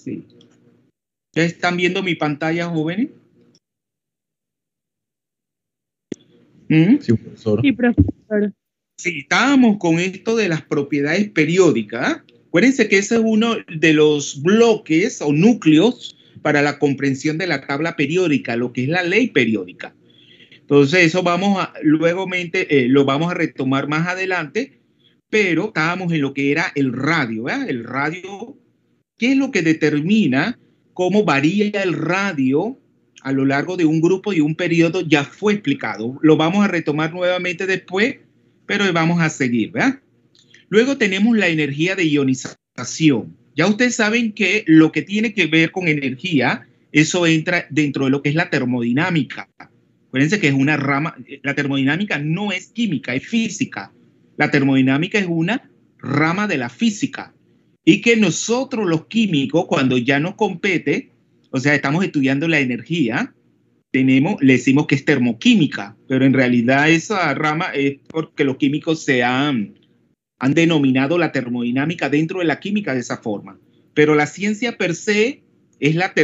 Sí. ¿Ya están viendo mi pantalla, jóvenes? Sí, profesor. Sí, profesor. Sí, estábamos con esto de las propiedades periódicas. Acuérdense que ese es uno de los bloques o núcleos para la comprensión de la tabla periódica, lo que es la ley periódica. Entonces, eso lo vamos a retomar más adelante, pero estábamos en lo que era el radio, ¿verdad? El radio, ¿qué es lo que determina cómo varía el radio a lo largo de un grupo y un periodo? Ya fue explicado. Lo vamos a retomar nuevamente después, pero vamos a seguir, ¿verdad? Luego tenemos la energía de ionización. Ya ustedes saben que lo que tiene que ver con energía, eso entra dentro de lo que es la termodinámica. Acuérdense que es una rama, la termodinámica no es química, es física. La termodinámica es una rama de la física. Y que nosotros los químicos, cuando ya nos compete, o sea, estamos estudiando la energía, le decimos que es termoquímica, pero en realidad esa rama es porque los químicos han denominado la termodinámica dentro de la química de esa forma. Pero la ciencia per se es la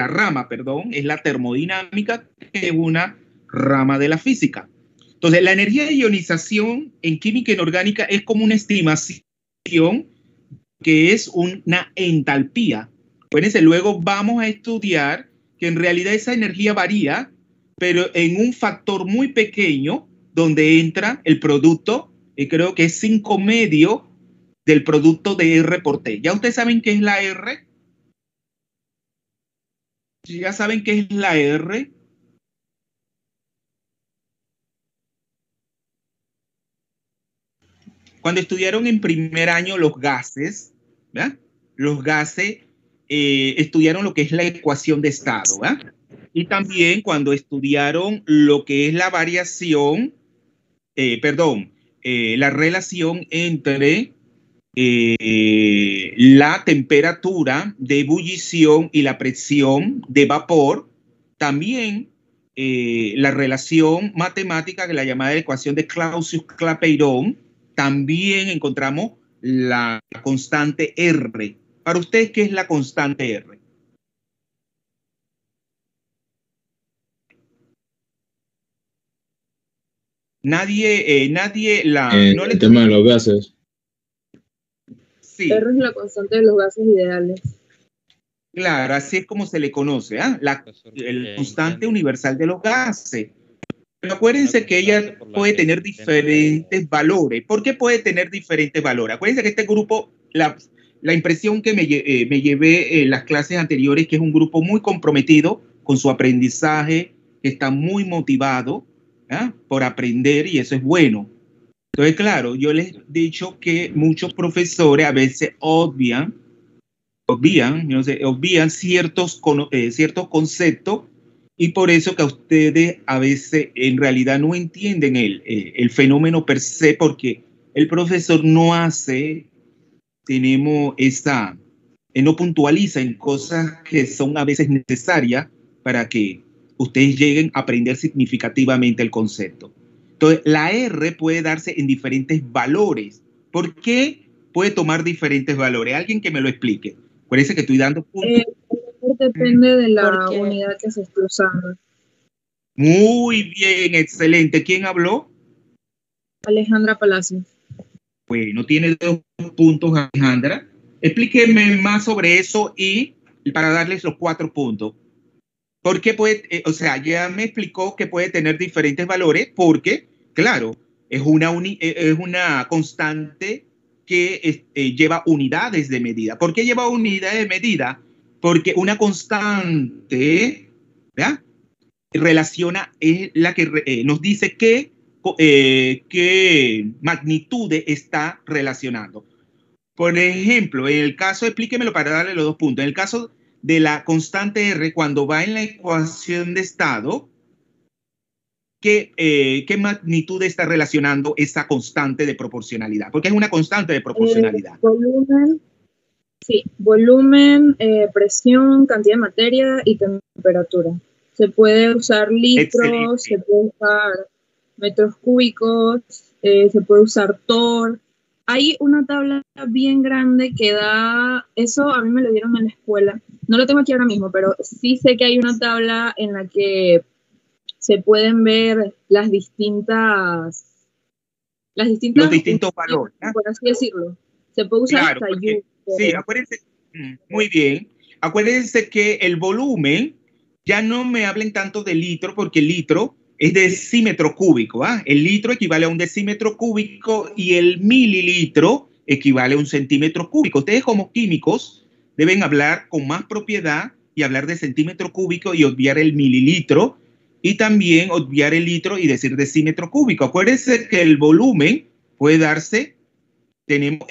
rama, es la termodinámica, que es una rama de la física. Entonces, la energía de ionización en química inorgánica es como una estimación que es una entalpía. Acuérdense, luego vamos a estudiar que en realidad esa energía varía, pero en un factor muy pequeño donde entra el producto, y creo que es 5 medio del producto de R por T. ¿Ya ustedes saben qué es la R? ¿Ya saben qué es la R? Cuando estudiaron en primer año los gases, ¿verdad? Los gases estudiaron lo que es la ecuación de estado, ¿verdad? Y también cuando estudiaron lo que es la variación, la relación entre la temperatura de ebullición y la presión de vapor, también la relación matemática, que la llamada ecuación de Clausius-Clapeyron, también encontramos la constante R. Para ustedes, ¿qué es la constante R? Nadie no el tema de los gases. Sí. R es la constante de los gases ideales. Claro, así es como se le conoce, ¿eh? La constante universal de los gases. Pero acuérdense que ella puede tener diferentes valores. ¿Por qué puede tener diferentes valores? Acuérdense que este grupo, la impresión que me llevé en las clases anteriores, que es un grupo muy comprometido con su aprendizaje, que está muy motivado por aprender, y eso es bueno. Entonces, claro, yo les he dicho que muchos profesores a veces obvian ciertos conceptos, y por eso que a ustedes a veces en realidad no entienden el fenómeno per se, porque el profesor no no puntualiza en cosas que son a veces necesarias para que ustedes lleguen a aprender significativamente el concepto. Entonces, la R puede darse en diferentes valores. ¿Por qué puede tomar diferentes valores? Alguien que me lo explique. Parece que estoy dando puntos. Depende de la unidad que se esté usando. Muy bien, excelente. ¿Quién habló? Alejandra Palacios. Bueno, tiene 2 puntos, Alejandra. Explíqueme más sobre eso y para darles los 4 puntos. ¿Por qué puede, ya me explicó que puede tener diferentes valores? Porque, claro, es una constante que lleva unidades de medida. ¿Por qué lleva unidades de medida? Porque una constante, ¿verdad?, relaciona, es la que nos dice qué magnitudes está relacionando. Por ejemplo, en el caso, explíquemelo para darle los 2 puntos. En el caso de la constante R, cuando va en la ecuación de estado, ¿qué magnitud está relacionando esa constante de proporcionalidad? Porque es una constante de proporcionalidad. Volumen, presión, cantidad de materia y temperatura. Se puede usar litros, excelente. Se puede usar metros cúbicos, se puede usar torr, hay una tabla bien grande que da, eso a mí me lo dieron en la escuela, no lo tengo aquí ahora mismo, pero sí sé que hay una tabla en la que se pueden ver los distintos valores, ¿no? por así decirlo. Se puede usar Claro, hasta porque, sí, acuérdense, muy bien, acuérdense que el volumen, ya no me hablen tanto de litro, porque el litro es decímetro cúbico, ¿ah? El litro equivale a un decímetro cúbico y el mililitro equivale a un centímetro cúbico. Ustedes como químicos deben hablar con más propiedad y hablar de centímetro cúbico y obviar el mililitro y también obviar el litro y decir decímetro cúbico. Acuérdense que el volumen puede darse, tenemos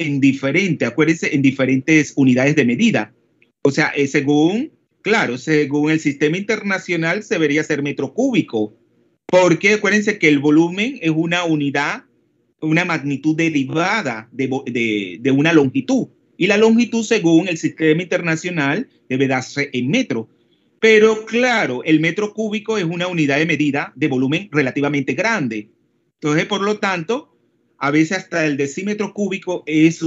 acuérdense, en diferentes unidades de medida. O sea, según el sistema internacional se debería ser metro cúbico, porque acuérdense que el volumen es una unidad, una magnitud derivada de una longitud. Y la longitud, según el sistema internacional, debe darse en metro. Pero claro, el metro cúbico es una unidad de medida de volumen relativamente grande. Entonces, por lo tanto, a veces hasta el decímetro cúbico es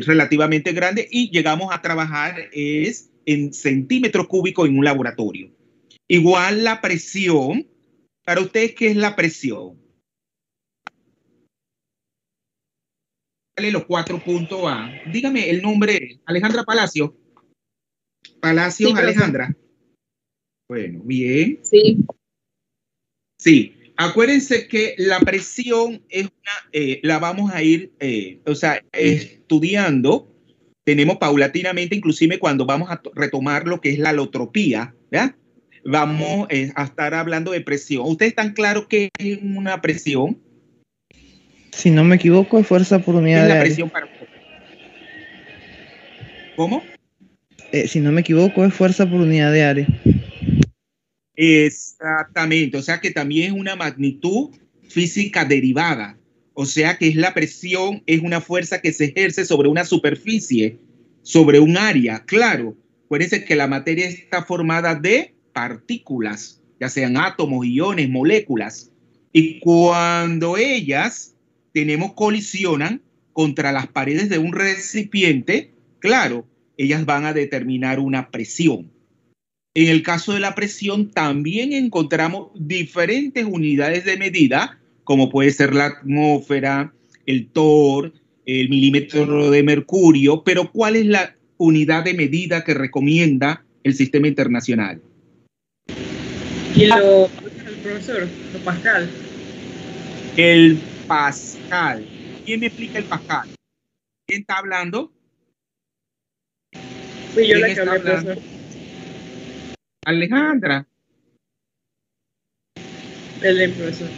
relativamente grande y llegamos a trabajar en centímetro cúbico en un laboratorio. Igual la presión. Para ustedes, ¿qué es la presión? Dale los 4 puntos A. Dígame el nombre, Alejandra Palacio. Palacios, sí, Alejandra. Bueno, bien. Sí. Sí, acuérdense que la presión es la vamos a ir, estudiando. Tenemos paulatinamente, inclusive cuando vamos a retomar lo que es la alotropía, ¿verdad? Vamos a estar hablando de presión. ¿Ustedes están claros qué es una presión? Si no me equivoco, es fuerza por unidad de área. ¿Cómo? Si no me equivoco, es fuerza por unidad de área. Exactamente, o sea que también es una magnitud física derivada, o sea que es la presión, es una fuerza que se ejerce sobre una superficie, sobre un área. Claro, acuérdense que la materia está formada de partículas, ya sean átomos, iones, moléculas, y cuando ellas colisionan contra las paredes de un recipiente, claro, ellas van a determinar una presión. En el caso de la presión también encontramos diferentes unidades de medida, como puede ser la atmósfera, el torr, el milímetro de mercurio, pero ¿cuál es la unidad de medida que recomienda el sistema internacional? Y el profesor, lo Pascal. El Pascal. ¿Quién me explica el Pascal? ¿Quién está hablando? Fui yo la que hablé, profesor. Alejandra. El profesor.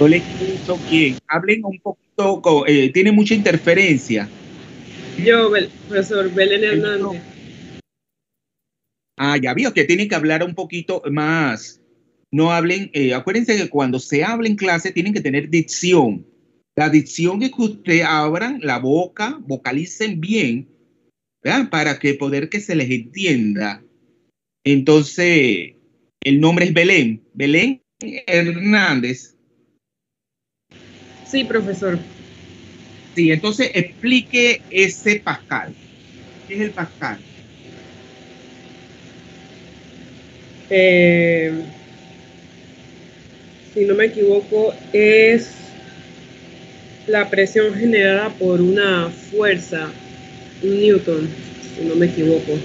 No le escucho bien. Hablen un poquito, tiene mucha interferencia. Yo, profesor Belén Hernández. Ya vio que tienen que hablar un poquito más. No hablen, acuérdense que cuando se habla en clase tienen que tener dicción. La dicción es que ustedes abran la boca, vocalicen bien, ¿verdad? Para poder que se les entienda. Entonces, el nombre es Belén. Belén Hernández. Sí, profesor. Sí, entonces explique ese Pascal. ¿Qué es el Pascal? Si no me equivoco, es la presión generada por una fuerza, un Newton, si no me equivoco.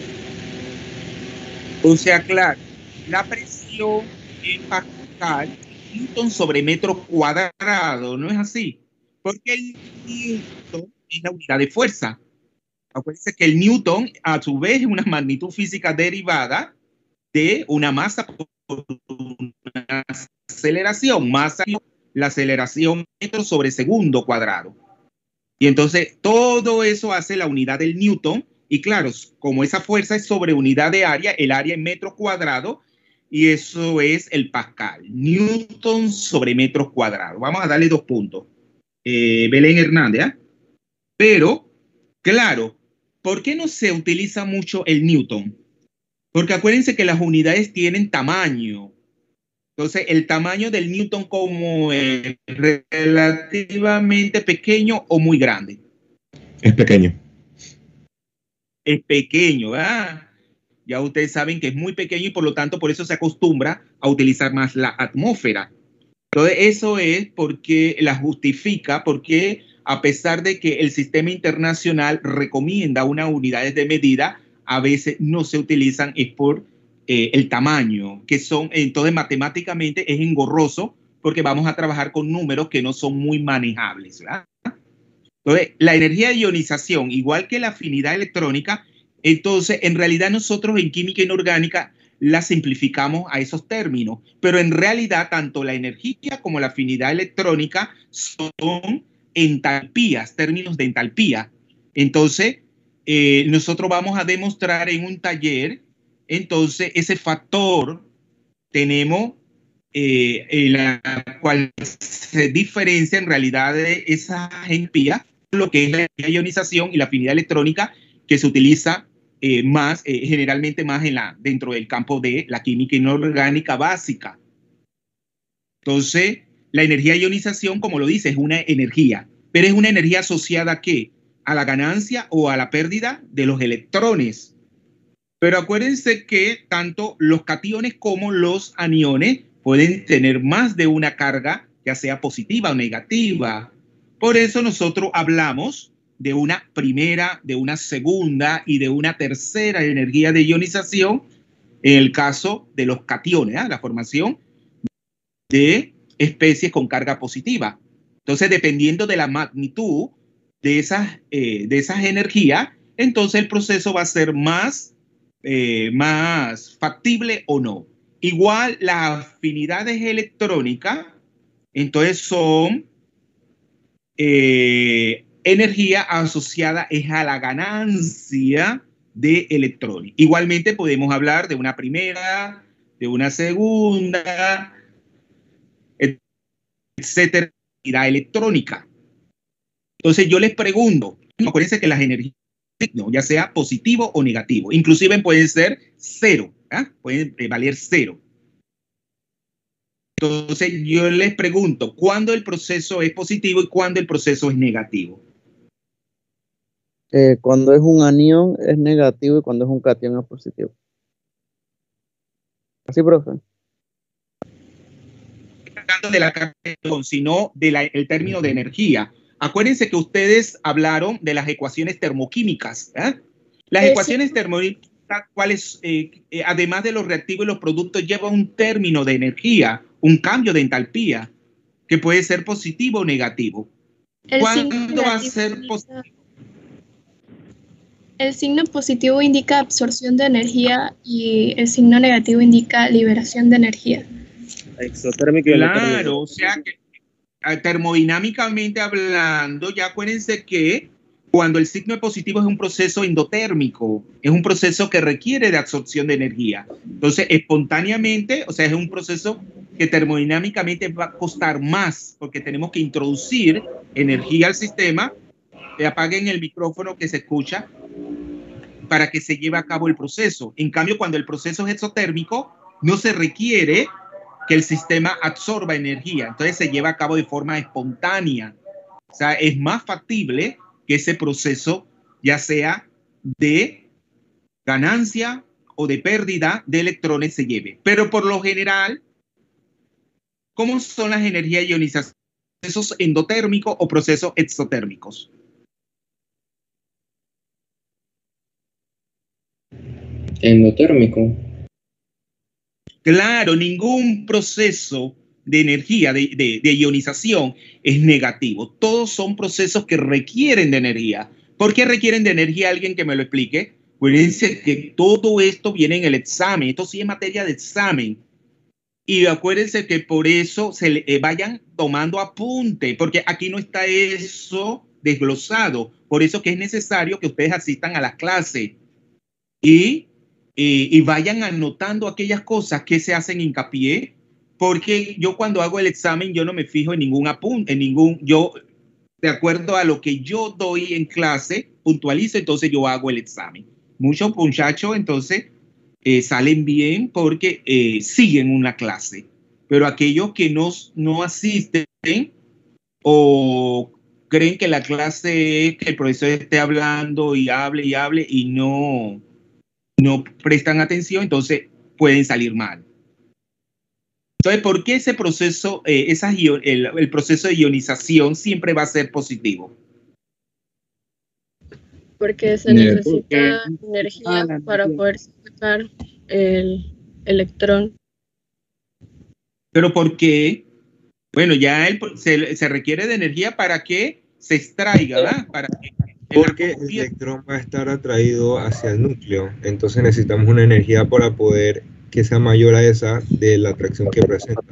O sea, claro, la presión en Pascal, Newton sobre metro cuadrado, ¿no es así? Porque el Newton es la unidad de fuerza. Acuérdense que el Newton, a su vez, es una magnitud física derivada de una masa por una aceleración, masa, la aceleración metro sobre segundo cuadrado. Y entonces todo eso hace la unidad del Newton. Y claro, como esa fuerza es sobre unidad de área, el área en metros cuadrados, y eso es el Pascal. Newton sobre metros cuadrados. Vamos a darle 2 puntos. Belén Hernández, ¿eh? Pero, claro, ¿por qué no se utiliza mucho el Newton? Porque acuérdense que las unidades tienen tamaño. Entonces, el tamaño del newton como es relativamente pequeño o muy grande. Es pequeño. Es pequeño, ¿verdad? Ya ustedes saben que es muy pequeño y por lo tanto por eso se acostumbra a utilizar más la atmósfera. Entonces, eso es porque la justifica, porque a pesar de que el sistema internacional recomienda unas unidades de medida, a veces no se utilizan, es por el tamaño, que son, entonces matemáticamente es engorroso porque vamos a trabajar con números que no son muy manejables, ¿verdad? Entonces, la energía de ionización, igual que la afinidad electrónica, entonces en realidad nosotros en química inorgánica la simplificamos a esos términos, pero en realidad tanto la energía como la afinidad electrónica son entalpías, términos de entalpía. Entonces, nosotros vamos a demostrar en un taller, entonces ese factor tenemos la cual se diferencia en realidad de esa entropía, lo que es la ionización y la afinidad electrónica, que se utiliza más, generalmente más dentro del campo de la química inorgánica básica. Entonces, la energía de ionización, como lo dice, es una energía, pero es una energía asociada ¿a qué? A la ganancia o a la pérdida de los electrones. Pero acuérdense que tanto los cationes como los aniones pueden tener más de una carga, ya sea positiva o negativa. Por eso nosotros hablamos de una primera, de una segunda y de una tercera energía de ionización en el caso de los cationes, ¿eh? La formación de especies con carga positiva. Entonces, dependiendo de la magnitud de esas energías, entonces el proceso va a ser más factible o no. Igual las afinidades electrónicas, entonces son energía asociada es a la ganancia de electrones. Igualmente podemos hablar de una primera, de una segunda, etcétera, electrónica. Entonces yo les pregunto, acuérdense que las energías, ya sea positivo o negativo, inclusive pueden ser cero, ¿eh? Pueden valer cero. Entonces yo les pregunto, ¿cuándo el proceso es positivo y cuándo el proceso es negativo? Cuando es un anión es negativo y cuando es un catión es positivo. ¿Así, profe? Hablando de la carga, sino del término de energía. Acuérdense que ustedes hablaron de las ecuaciones termoquímicas, ¿eh? Las ecuaciones termoquímicas, cuáles, además de los reactivos y los productos, llevan un término de energía, un cambio de entalpía, que puede ser positivo o negativo. ¿Cuándo va a ser positivo? El signo positivo indica absorción de energía y el signo negativo indica liberación de energía. Exotérmico y claro, o sea que termodinámicamente hablando, ya acuérdense que cuando el signo es positivo es un proceso endotérmico, es un proceso que requiere de absorción de energía. Entonces, espontáneamente, o sea, es un proceso que termodinámicamente va a costar más porque tenemos que introducir energía al sistema. Apaguen el micrófono que se escucha para que se lleve a cabo el proceso. En cambio, cuando el proceso es exotérmico, no se requiere que el sistema absorba energía, entonces se lleva a cabo de forma espontánea. O sea, es más factible que ese proceso ya sea de ganancia o de pérdida de electrones se lleve. Pero por lo general, ¿cómo son las energías de ionización? ¿Procesos endotérmicos o procesos exotérmicos? Endotérmico. Claro, ningún proceso de energía, de ionización es negativo. Todos son procesos que requieren de energía. ¿Por qué requieren de energía? Alguien que me lo explique. Acuérdense que todo esto viene en el examen. Esto sí es materia de examen. Y acuérdense que por eso se vayan tomando apunte, porque aquí no está eso desglosado. Por eso que es necesario que ustedes asistan a las clases y vayan anotando aquellas cosas que se hacen hincapié, porque yo cuando hago el examen yo no me fijo en ningún apunte, yo de acuerdo a lo que yo doy en clase, puntualizo, entonces yo hago el examen. Muchos muchachos entonces salen bien porque siguen una clase. pero aquellos que no asisten o creen que la clase es que el profesor esté hablando y hable y no prestan atención, entonces pueden salir mal. Entonces, ¿por qué ese proceso, el proceso de ionización siempre va a ser positivo? Porque se necesita energía para poder sacar el electrón. ¿Pero por qué? Bueno, ya se requiere de energía para que se extraiga, ¿verdad? Porque el electrón va a estar atraído hacia el núcleo, entonces necesitamos una energía para poder que sea mayor a esa de la atracción que presenta.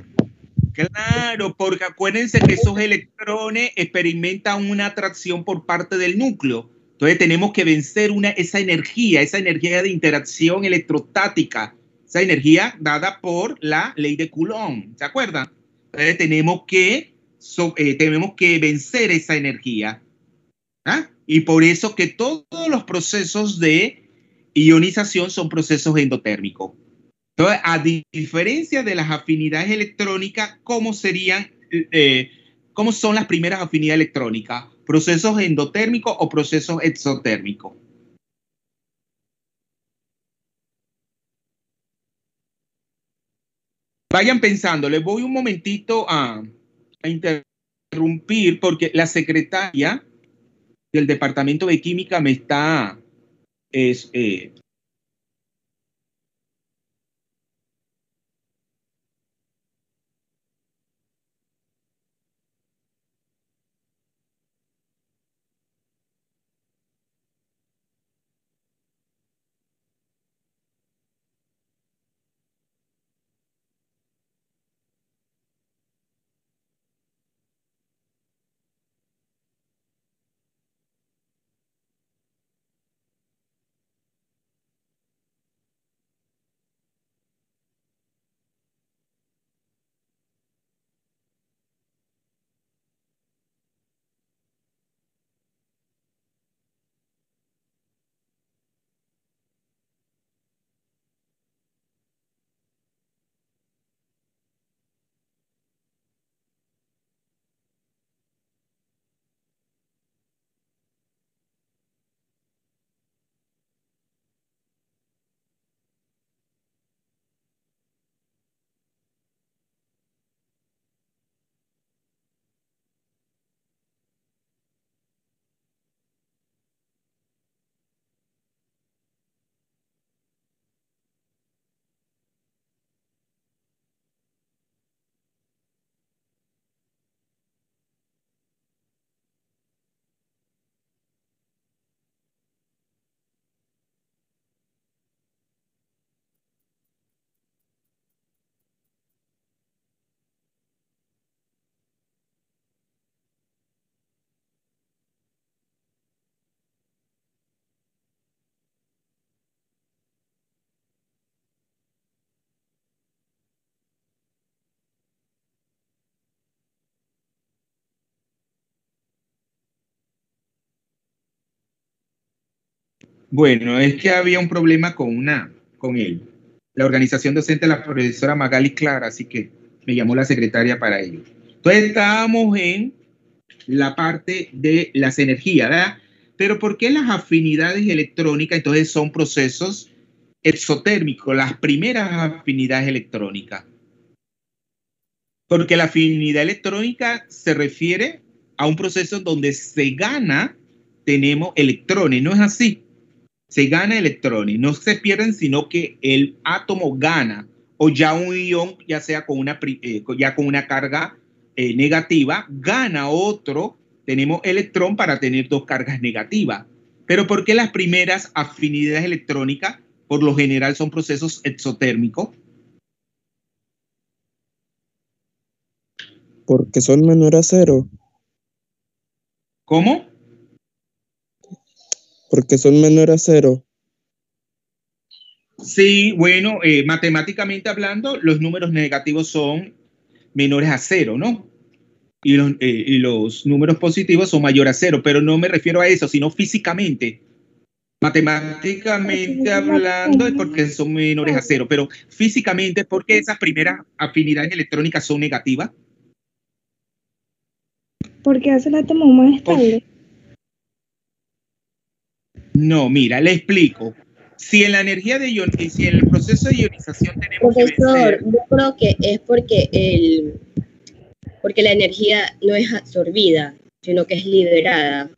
Claro, porque acuérdense que esos electrones experimentan una atracción por parte del núcleo. Entonces tenemos que vencer esa energía de interacción electrostática, esa energía dada por la ley de Coulomb, ¿se acuerdan? Entonces tenemos que vencer esa energía. ¿Ah? Y por eso que todos los procesos de ionización son procesos endotérmicos. Entonces, a diferencia de las afinidades electrónicas, ¿cómo son las primeras afinidades electrónicas? ¿Procesos endotérmicos o procesos exotérmicos? Vayan pensando, les voy un momentito a interrumpir porque la secretaria del Departamento de Química me está Bueno, es que había un problema con la organización docente de la profesora Magali Clara, así que me llamó la secretaria para ello. Entonces estábamos en la parte de las energías, ¿verdad? Pero ¿por qué las afinidades electrónicas entonces son procesos exotérmicos, las primeras afinidades electrónicas? Porque la afinidad electrónica se refiere a un proceso donde tenemos electrones, ¿no es así? Se gana electrones, no se pierden, sino que el átomo gana, o ya un ion, ya sea con una carga negativa, gana otro, tenemos electrón para tener dos cargas negativas. Pero ¿por qué las primeras afinidades electrónicas, por lo general, son procesos exotérmicos? Porque son menor a cero. ¿Cómo? Porque son menor a cero. Sí, bueno, matemáticamente hablando, los números negativos son menores a cero, ¿no? Y los números positivos son mayores a cero, pero no me refiero a eso, sino físicamente. Matemáticamente hablando es porque son menores a cero, pero físicamente, ¿por qué esas primeras afinidades electrónicas son negativas? Porque hace el átomo más estable. No, mira, le explico. Si en la energía de si en el proceso de ionización tenemos Profesor, yo creo que es porque la energía no es absorbida, sino que es liberada.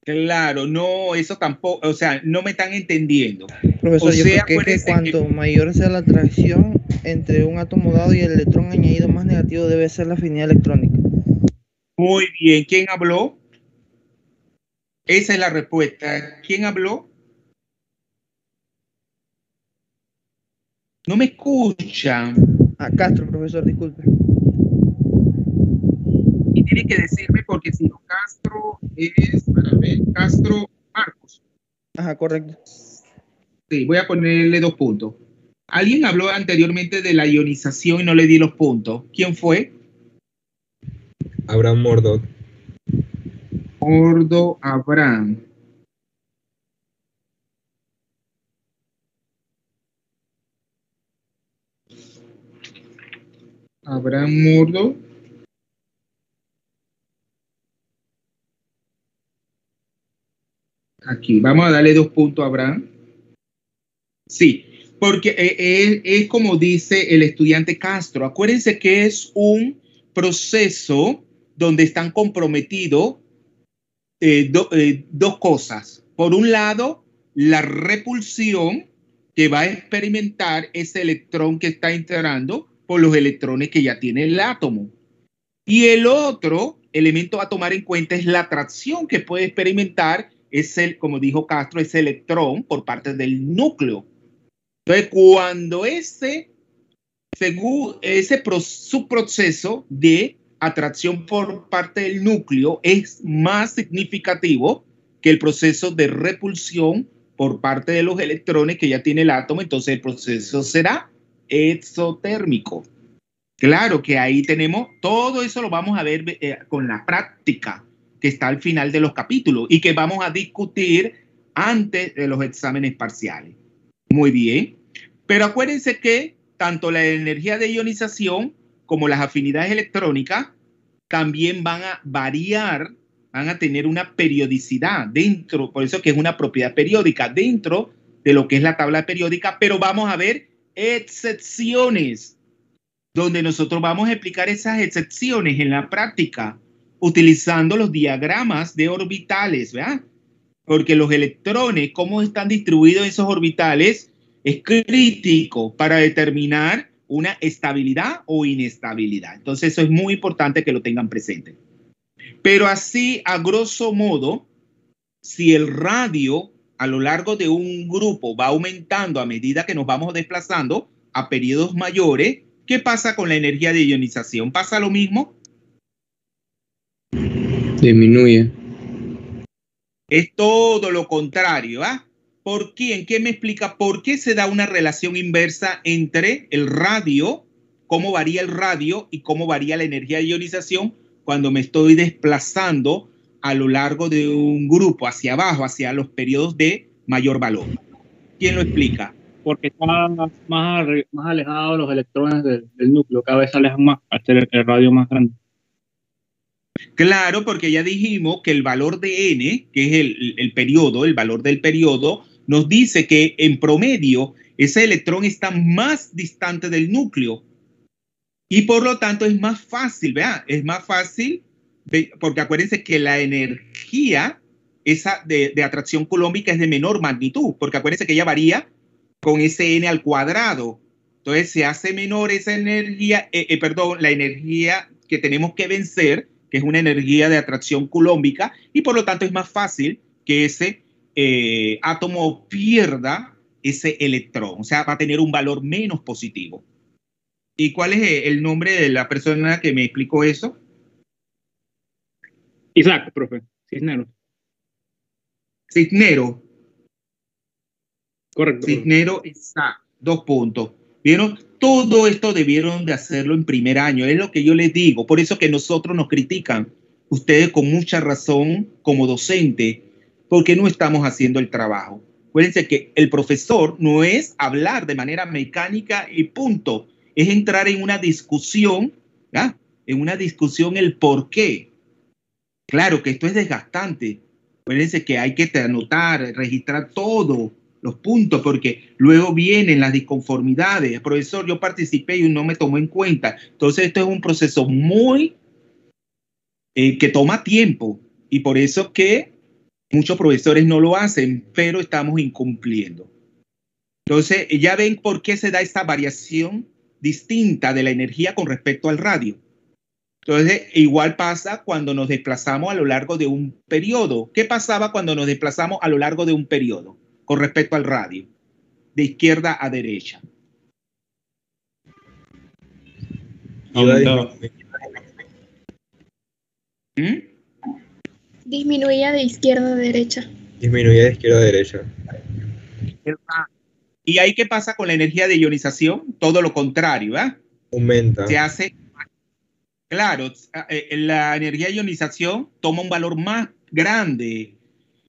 Claro, no, eso tampoco, o sea, no me están entendiendo. Profesor, O yo sea, creo que acuérdense cuanto mayor sea la atracción entre un átomo dado y el electrón añadido más negativo debe ser la afinidad electrónica. Muy bien, ¿quién habló? Esa es la respuesta. ¿Quién habló? No me escuchan. Castro, profesor, disculpe. Y tiene que decirme porque si no, Castro es, para ver, Castro Marcos. Ajá, correcto. Sí, voy a ponerle 2 puntos. Alguien habló anteriormente de la ionización y no le di los puntos. ¿Quién fue? Abraham Murdoch. Gordo Abraham. Abraham Murdoch. Aquí, vamos a darle 2 puntos a Abraham. Sí, porque es como dice el estudiante Castro. Acuérdense que es un proceso donde están comprometidos dos cosas. Por un lado, la repulsión que va a experimentar ese electrón que está integrando por los electrones que ya tiene el átomo. Y el otro elemento a tomar en cuenta es la atracción que puede experimentar como dijo Castro, ese electrón por parte del núcleo. Entonces, cuando su proceso de atracción por parte del núcleo es más significativo que el proceso de repulsión por parte de los electrones que ya tiene el átomo, entonces el proceso será exotérmico. Claro que ahí tenemos, todo eso lo vamos a ver con la práctica que está al final de los capítulos y que vamos a discutir antes de los exámenes parciales. Muy bien, pero acuérdense que tanto la energía de ionización como las afinidades electrónicas también van a variar, van a tener una periodicidad dentro, por eso que es una propiedad periódica dentro de lo que es la tabla periódica, pero vamos a ver excepciones, donde nosotros vamos a explicar esas excepciones en la práctica, utilizando los diagramas de orbitales, ¿verdad? Porque los electrones, cómo están distribuidos esos orbitales, es crítico para determinar una estabilidad o inestabilidad. Entonces, eso es muy importante que lo tengan presente. Pero así, a grosso modo, si el radio a lo largo de un grupo va aumentando a medida que nos vamos desplazando a periodos mayores, ¿qué pasa con la energía de ionización? ¿Pasa lo mismo? Disminuye. Es todo lo contrario, ¿ah? ¿Por qué? ¿Qué me explica por qué se da una relación inversa entre el radio, cómo varía el radio y cómo varía la energía de ionización cuando me estoy desplazando a lo largo de un grupo hacia abajo, hacia los periodos de mayor valor? ¿Quién lo explica? Porque está más alejado los electrones del núcleo, cada vez se alejan más, al ser el radio más grande. Claro, porque ya dijimos que el valor de n, que es el periodo, el valor del periodo, nos dice que en promedio ese electrón está más distante del núcleo y por lo tanto es más fácil, ¿verdad? Es más fácil, porque acuérdense que la energía esa de atracción coulombica es de menor magnitud, porque acuérdense que ella varía con ese n al cuadrado. Entonces se hace menor esa energía, la energía que tenemos que vencer, que es una energía de atracción coulombica, y por lo tanto es más fácil que ese átomo pierda ese electrón, o sea, va a tener un valor menos positivo. ¿Y cuál es el nombre de la persona que me explicó eso? Isaac, profe, Cisneros. Cisneros. Correcto. Cisneros, Isaac, 2 puntos. ¿Vieron? Todo esto debieron de hacerlo en primer año, es lo que yo les digo. Por eso que nosotros nos critican, ustedes con mucha razón como docente, porque no estamos haciendo el trabajo. Acuérdense que el profesor no es hablar de manera mecánica y punto, es entrar en una discusión, ¿ya? En una discusión el por qué. Claro que esto es desgastante. Acuérdense que hay que anotar, registrar todos los puntos, porque luego vienen las disconformidades. Profesor, yo participé y no me tomó en cuenta. Entonces, esto es un proceso muy que toma tiempo, y por eso que muchos profesores no lo hacen, pero estamos incumpliendo. Entonces, ya ven por qué se da esta variación distinta de la energía con respecto al radio. Entonces, igual pasa cuando nos desplazamos a lo largo de un periodo. ¿Qué pasaba cuando nos desplazamos a lo largo de un periodo con respecto al radio? De izquierda a derecha. Disminuía de izquierda a derecha. Disminuía de izquierda a derecha. ¿Y ahí qué pasa con la energía de ionización? Todo lo contrario, ¿eh? Aumenta. Se hace, claro, la energía de ionización toma un valor más grande.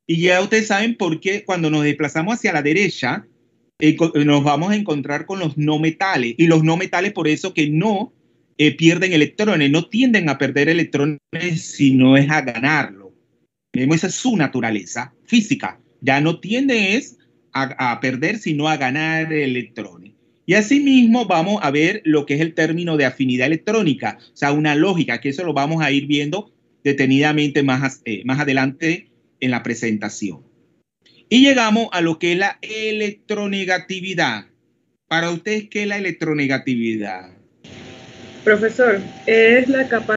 Y ya ustedes saben por qué cuando nos desplazamos hacia la derecha, nos vamos a encontrar con los no metales. Y los no metales, por eso que no pierden electrones, no tienden a perder electrones si no es a ganarlo. Esa es su naturaleza física. Ya no tienden a perder, sino a ganar electrones. Y asimismo vamos a ver lo que es el término de afinidad electrónica, o sea, una lógica, que eso lo vamos a ir viendo detenidamente más adelante en la presentación. Y llegamos a lo que es la electronegatividad. Para ustedes, ¿qué es la electronegatividad? Profesor, es la capacidad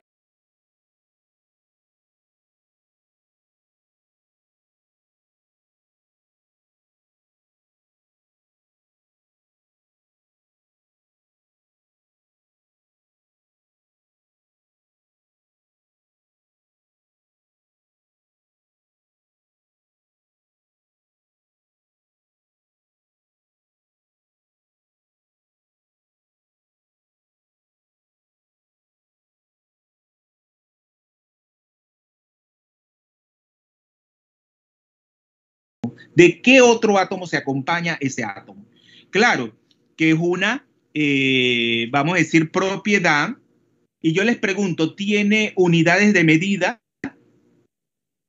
¿De qué otro átomo se acompaña ese átomo? Claro, que es una, vamos a decir, propiedad. Y yo les pregunto, ¿tiene unidades de medida?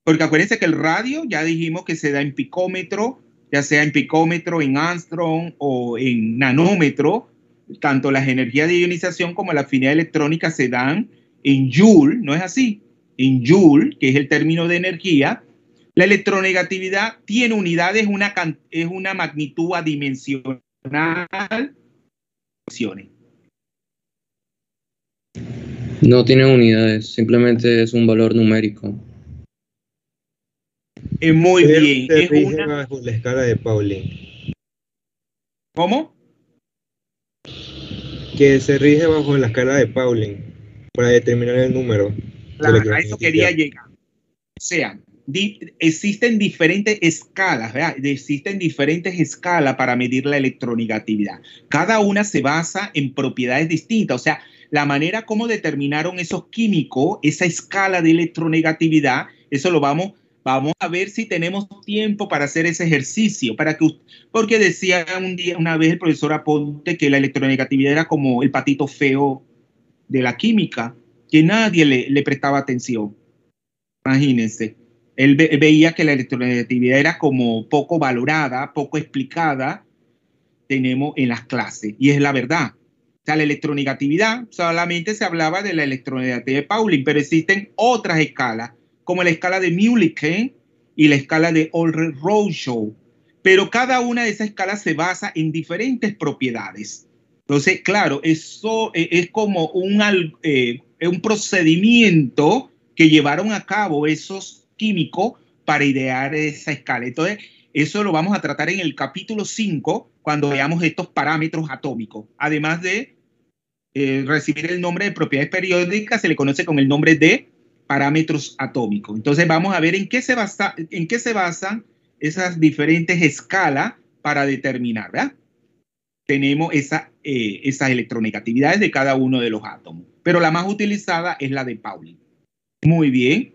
Porque acuérdense que el radio, ya dijimos que se da en picómetro, ya sea en picómetro, en Armstrong o en nanómetro. Tanto las energías de ionización como la afinidad electrónica se dan en Joule, ¿no es así? En Joule, que es el término de energía. La electronegatividad tiene unidades, es una magnitud adimensional. No tiene unidades, simplemente es un valor numérico. Muy bien. Se rige bajo la escala de Pauling. ¿Cómo? Que se rige bajo la escala de Pauling para determinar el número. Claro, a eso quería llegar. O sea, existen diferentes escalas, ¿verdad? Existen diferentes escalas para medir la electronegatividad. Cada una se basa en propiedades distintas. O sea, la manera como determinaron esos químicos, esa escala de electronegatividad, eso lo vamos a ver si tenemos tiempo para hacer ese ejercicio, porque decía una vez el profesor Aponte que la electronegatividad era como el patito feo de la química, que nadie le prestaba atención. Imagínense, él veía que la electronegatividad era como poco valorada, poco explicada, tenemos en las clases, y es la verdad. O sea, la electronegatividad solamente se hablaba de la electronegatividad de Pauling, pero existen otras escalas, como la escala de Mulliken y la escala de Ulrich-Roschow. Pero cada una de esas escalas se basa en diferentes propiedades. Entonces, claro, eso es como un procedimiento que llevaron a cabo esos químicos para idear esa escala. Entonces, eso lo vamos a tratar en el capítulo 5, cuando veamos estos parámetros atómicos. Además de recibir el nombre de propiedades periódicas, se le conoce con el nombre de parámetros atómicos. Entonces vamos a ver en qué se basan esas diferentes escalas para determinar, ¿verdad? Tenemos esas electronegatividades de cada uno de los átomos, pero la más utilizada es la de Pauling. Muy bien.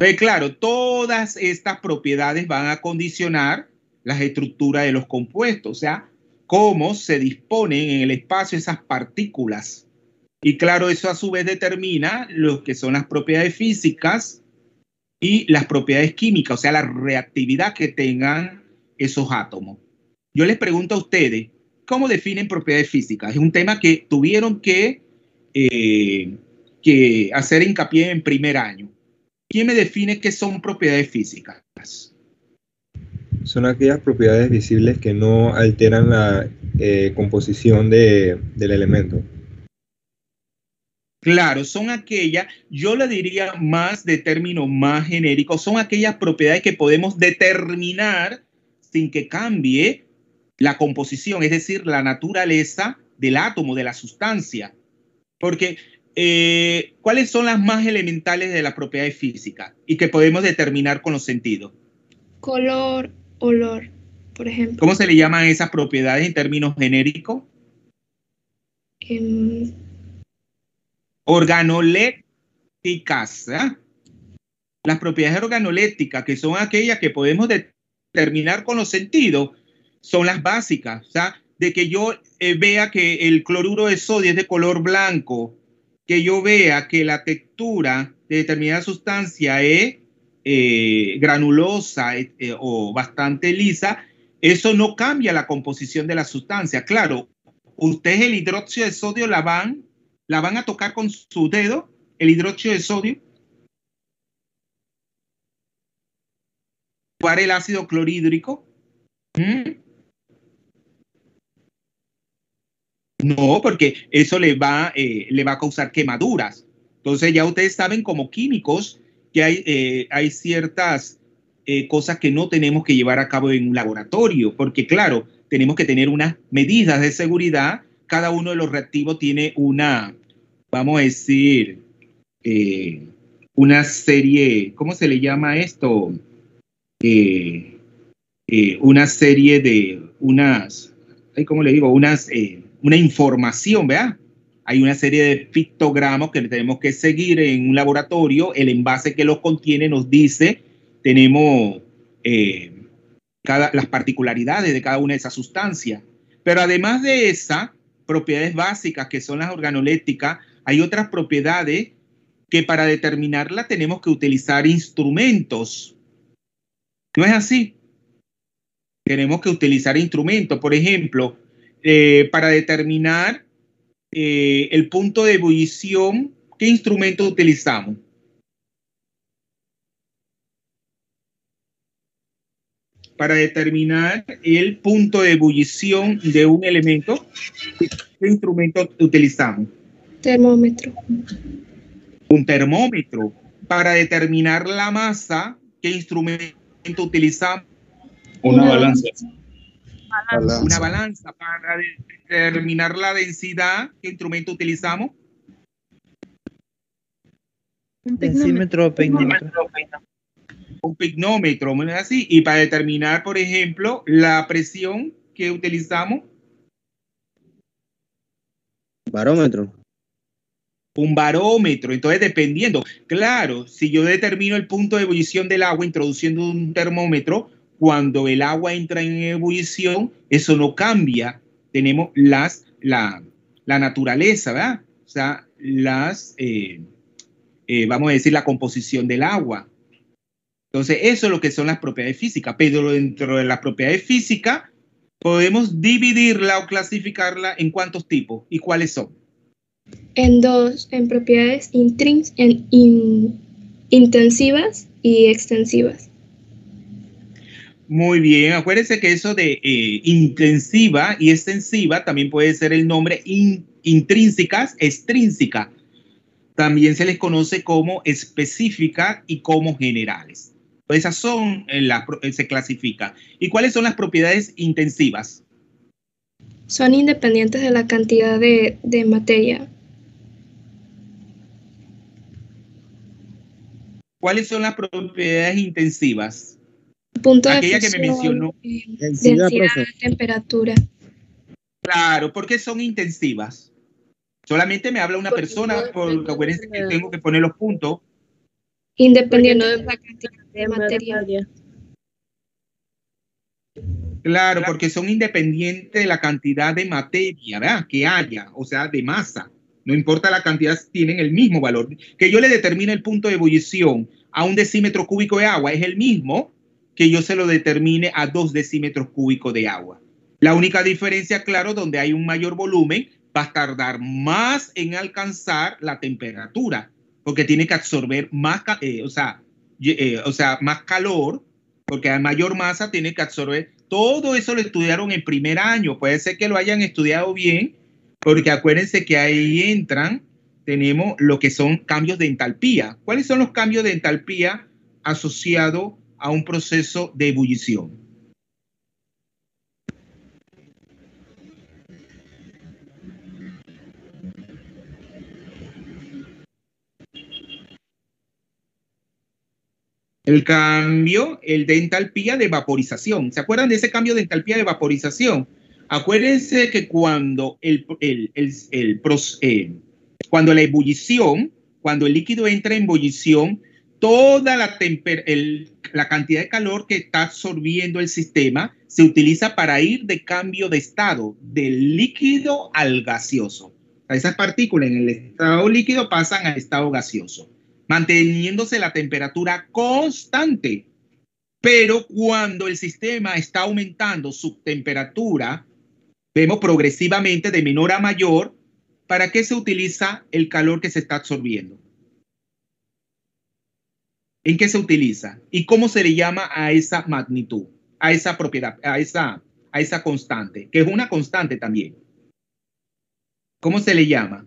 Pues claro, todas estas propiedades van a condicionar las estructuras de los compuestos, o sea, cómo se disponen en el espacio esas partículas. Y claro, eso a su vez determina lo que son las propiedades físicas y las propiedades químicas, o sea, la reactividad que tengan esos átomos. Yo les pregunto a ustedes, ¿cómo definen propiedades físicas? Es un tema que tuvieron que hacer hincapié en primer año. ¿Quién me define qué son propiedades físicas? Son aquellas propiedades visibles que no alteran la composición del elemento. Claro, son aquellas, yo le diría más de término más genérico, son aquellas propiedades que podemos determinar sin que cambie la composición, es decir, la naturaleza del átomo, de la sustancia. Porque, ¿cuáles son las más elementales de las propiedades físicas y que podemos determinar con los sentidos? Color, olor, por ejemplo. ¿Cómo se le llaman esas propiedades en términos genéricos? Organolépticas. ¿Eh? Las propiedades organolépticas, que son aquellas que podemos determinar con los sentidos, son las básicas. O sea, de que yo vea que el cloruro de sodio es de color blanco, que yo vea que la textura de determinada sustancia es granulosa o bastante lisa, eso no cambia la composición de la sustancia. Claro, ustedes el hidróxido de sodio la van a tocar con su dedo, el hidróxido de sodio, para el ácido clorhídrico. No, porque eso le va a causar quemaduras. Entonces ya ustedes saben como químicos que hay ciertas cosas que no tenemos que llevar a cabo en un laboratorio, porque claro, tenemos que tener unas medidas de seguridad. Cada uno de los reactivos tiene una, vamos a decir, una serie, ¿cómo se le llama esto? Una serie de unas, ¿cómo le digo? Una información, ¿verdad? Hay una serie de pictogramas que tenemos que seguir en un laboratorio. El envase que los contiene nos dice, tenemos las particularidades de cada una de esas sustancias. Pero además de esas propiedades básicas que son las organolépticas, hay otras propiedades que para determinarlas tenemos que utilizar instrumentos. ¿No es así? Tenemos que utilizar instrumentos. Por ejemplo, para determinar el punto de ebullición, ¿qué instrumento utilizamos? Para determinar el punto de ebullición de un elemento, ¿qué instrumento utilizamos? Termómetro. Un termómetro. Para determinar la masa, ¿qué instrumento utilizamos? Una balanza. Una balanza. Para determinar la densidad, ¿qué instrumento utilizamos? Un densímetro o pignómetro. Un pignómetro, ¿no es así? Y para determinar, por ejemplo, la presión que utilizamos. Barómetro. Un barómetro. Entonces, dependiendo, claro, si yo determino el punto de ebullición del agua introduciendo un termómetro, cuando el agua entra en ebullición, eso no cambia. Tenemos la naturaleza, ¿verdad? O sea, vamos a decir, la composición del agua. Entonces, eso es lo que son las propiedades físicas. Pero dentro de las propiedades físicas, podemos dividirla o clasificarla en cuántos tipos y cuáles son. En dos, en propiedades intensivas y extensivas. Muy bien, acuérdense que eso de intensiva y extensiva también puede ser el nombre intrínsecas, extrínsecas. También se les conoce como específica y como generales. Esas son, se clasifican. ¿Y cuáles son las propiedades intensivas? Son independientes de la cantidad de materia. ¿Cuáles son las propiedades intensivas? Punto de aquella fusión, que me mencionó. Densidad, temperatura. Claro, ¿por qué son intensivas? Solamente me habla una persona, porque acuérdense que tengo que poner los puntos. Independiente de la cantidad de materia. Claro, porque son independientes de la cantidad de materia, ¿verdad? Que haya, o sea, de masa. No importa la cantidad, tienen el mismo valor. Que yo le determine el punto de ebullición a 1 decímetro cúbico de agua es el mismo que yo se lo determine a 2 decímetros cúbicos de agua. La única diferencia, claro, donde hay un mayor volumen, va a tardar más en alcanzar la temperatura, porque tiene que absorber más, más calor, porque a mayor masa tiene que absorber. Todo eso lo estudiaron en primer año. Puede ser que lo hayan estudiado bien, porque acuérdense que ahí entran, tenemos lo que son cambios de entalpía. ¿Cuáles son los cambios de entalpía asociados a un proceso de ebullición? El cambio, el de entalpía de vaporización. ¿Se acuerdan de ese cambio de entalpía de vaporización? Acuérdense que cuando cuando la ebullición, cuando el líquido entra en ebullición, toda la cantidad de calor que está absorbiendo el sistema se utiliza para ir de cambio de estado del líquido al gaseoso. Esas partículas en el estado líquido pasan al estado gaseoso, manteniéndose la temperatura constante. Pero cuando el sistema está aumentando su temperatura, vemos progresivamente de menor a mayor. ¿Para qué se utiliza el calor que se está absorbiendo? ¿En qué se utiliza? ¿Y cómo se le llama a esa magnitud, a esa propiedad, a esa constante, que es una constante también? ¿Cómo se le llama?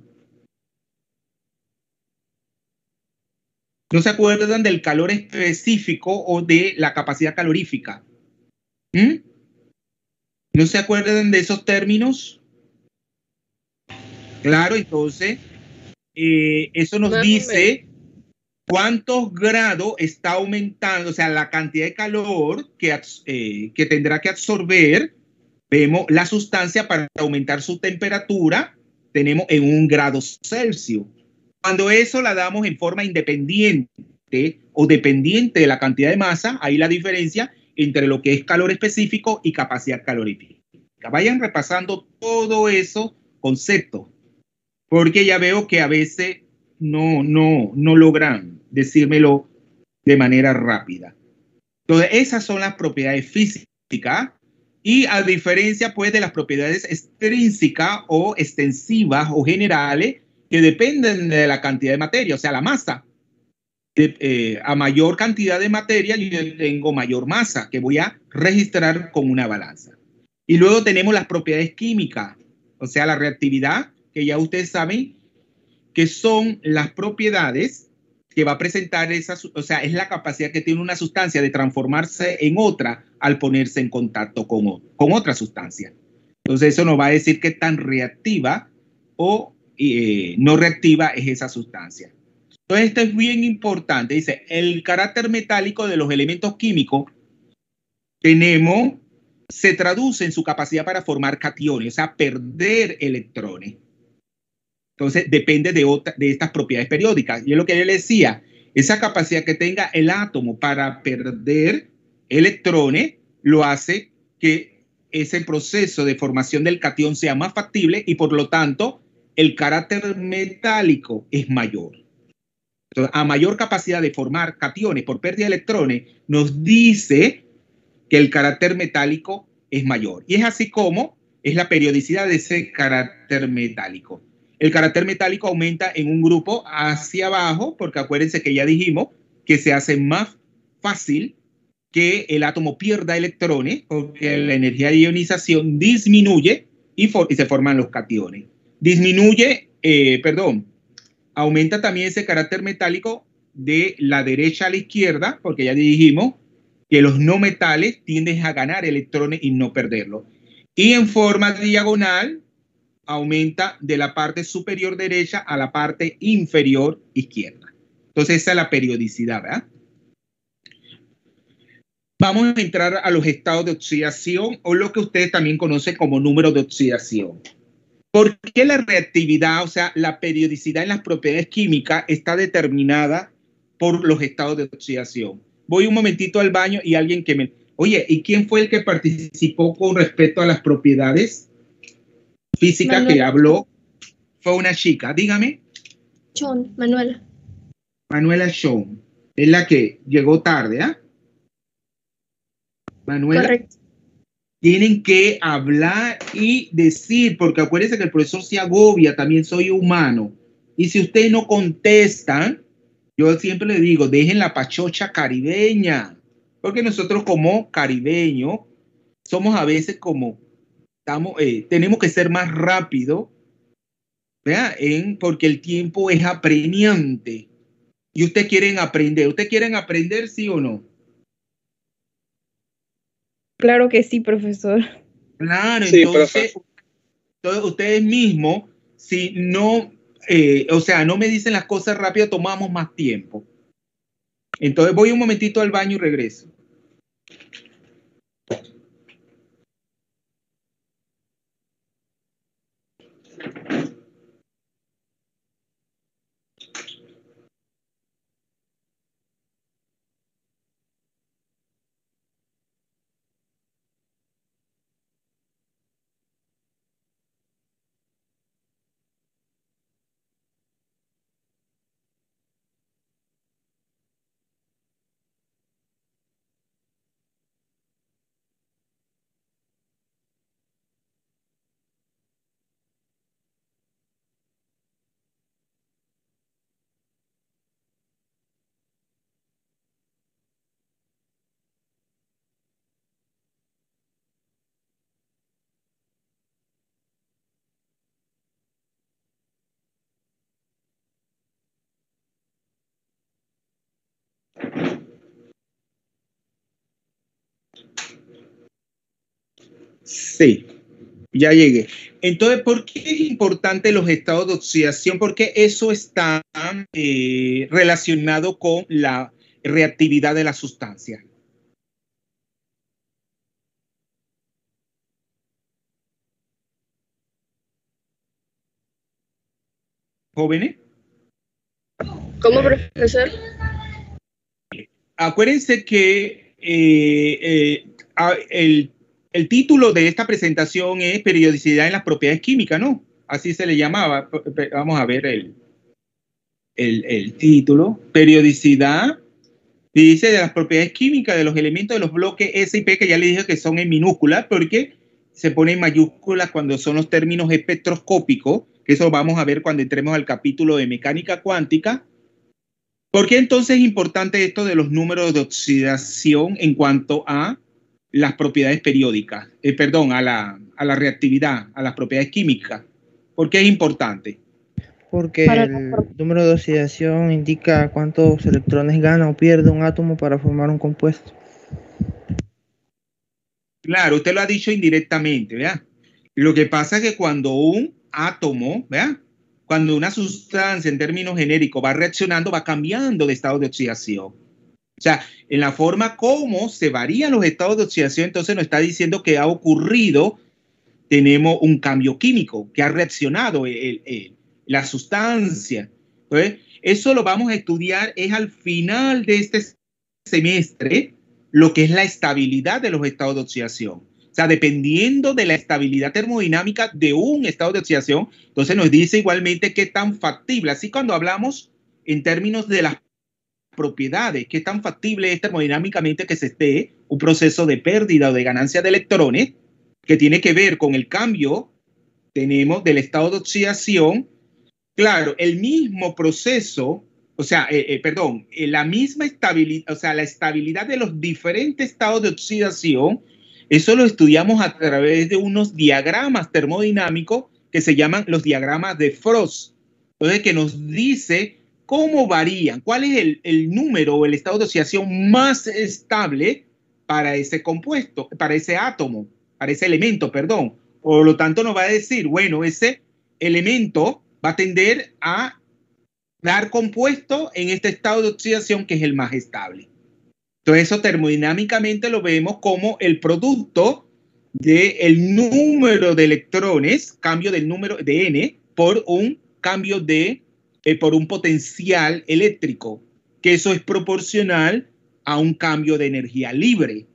¿No se acuerdan del calor específico o de la capacidad calorífica? ¿No se acuerdan de esos términos? Claro, entonces, eso nos dice cuántos grados está aumentando, o sea, la cantidad de calor que tendrá que absorber. Vemos la sustancia para aumentar su temperatura, tenemos en 1 grado Celsius. Cuando eso la damos en forma independiente o dependiente de la cantidad de masa, ahí la diferencia entre lo que es calor específico y capacidad calorífica. Vayan repasando todo eso conceptos, porque ya veo que a veces no logran decírmelo de manera rápida. Entonces, esas son las propiedades físicas, y a diferencia pues de las propiedades extrínsecas o extensivas o generales, que dependen de la cantidad de materia, o sea, la masa. A mayor cantidad de materia, yo tengo mayor masa, que voy a registrar con una balanza. Y luego tenemos las propiedades químicas, o sea, la reactividad, que ya ustedes saben que son las propiedades que va a presentar o sea, es la capacidad que tiene una sustancia de transformarse en otra al ponerse en contacto con otra sustancia. Entonces, eso nos va a decir qué tan reactiva o no reactiva es esa sustancia. Entonces, esto es bien importante. Dice, el carácter metálico de los elementos químicos se traduce en su capacidad para formar cationes, o sea, perder electrones. Entonces, depende de estas propiedades periódicas. Y es lo que yo le decía, esa capacidad que tenga el átomo para perder electrones lo hace que ese proceso de formación del catión sea más factible y, por lo tanto, el carácter metálico es mayor. Entonces, a mayor capacidad de formar cationes por pérdida de electrones, nos dice que el carácter metálico es mayor. Y es así como es la periodicidad de ese carácter metálico. El carácter metálico aumenta en un grupo hacia abajo, porque acuérdense que ya dijimos que se hace más fácil que el átomo pierda electrones, porque la energía de ionización disminuye y se forman los cationes. Aumenta también ese carácter metálico de la derecha a la izquierda, porque ya dijimos que los no metales tienden a ganar electrones y no perderlos. Y en forma diagonal, aumenta de la parte superior derecha a la parte inferior izquierda. Entonces, esa es la periodicidad, ¿verdad? Vamos a entrar a los estados de oxidación, o lo que ustedes también conocen como número de oxidación. ¿Por qué la reactividad, o sea, la periodicidad en las propiedades químicas está determinada por los estados de oxidación. Voy un momentito al baño y alguien que me... Oye, ¿y quién fue el que participó con respecto a las propiedades físicas Manuela. que habló? Fue una chica, dígame. Manuela. Manuela Shawn. Es la que llegó tarde, ¿ah? Manuela. Correcto. Tienen que hablar y decir, porque acuérdense que el profesor se agobia, también soy humano. Y si ustedes no contestan, yo siempre les digo, dejen la pachocha caribeña, porque nosotros como caribeños somos a veces como, tenemos que ser más rápido, ¿verdad? Porque el tiempo es apremiante. Y ustedes quieren aprender, ¿sí o no? Claro que sí, profesor. Claro, Sí, entonces ustedes mismos, si no, no me dicen las cosas rápido, tomamos más tiempo. Entonces voy un momentito al baño y regreso. Sí, ya llegué. Entonces, ¿por qué es importante los estados de oxidación? Porque eso está relacionado con la reactividad de la sustancia. ¿Jóvenes? ¿Cómo, profesor? Acuérdense que el título de esta presentación es periodicidad en las propiedades químicas, ¿no? Así se le llamaba. Vamos a ver el título. Periodicidad, dice, de las propiedades químicas de los elementos de los bloques S y P, que ya le dije que son en minúsculas, porque se pone en mayúsculas cuando son los términos espectroscópicos, que eso vamos a ver cuando entremos al capítulo de mecánica cuántica. ¿Por qué entonces es importante esto de los números de oxidación en cuanto a las propiedades periódicas? A la reactividad, a las propiedades químicas. ¿Por qué es importante? Porque el número de oxidación indica cuántos electrones gana o pierde un átomo para formar un compuesto. Claro, usted lo ha dicho indirectamente, ¿verdad? Lo que pasa es que cuando un átomo, ¿verdad? Cuando una sustancia en términos genéricos va reaccionando, va cambiando de estado de oxidación. O sea, en la forma como se varían los estados de oxidación, entonces nos está diciendo que ha ocurrido, tenemos un cambio químico, que ha reaccionado la sustancia. Entonces, eso lo vamos a estudiar es al final de este semestre, lo que es la estabilidad de los estados de oxidación. O sea, dependiendo de la estabilidad termodinámica de un estado de oxidación, entonces nos dice igualmente qué tan factible. Así cuando hablamos en términos de las propiedades, qué tan factible es termodinámicamente que se esté un proceso de pérdida o de ganancia de electrones, que tiene que ver con el cambio, tenemos del estado de oxidación. Claro, el mismo proceso, la misma estabilidad, o sea, la estabilidad de los diferentes estados de oxidación. Eso lo estudiamos a través de unos diagramas termodinámicos que se llaman los diagramas de Frost. Entonces, que nos dice cómo varían, cuál es el número o el estado de oxidación más estable para ese compuesto, para ese átomo, para ese elemento, perdón. Por lo tanto, nos va a decir, bueno, ese elemento va a tender a dar compuesto en este estado de oxidación que es el más estable. Entonces eso termodinámicamente lo vemos como el producto del número de electrones, cambio del número de N por un cambio por un potencial eléctrico. que eso es proporcional a un cambio de energía libre,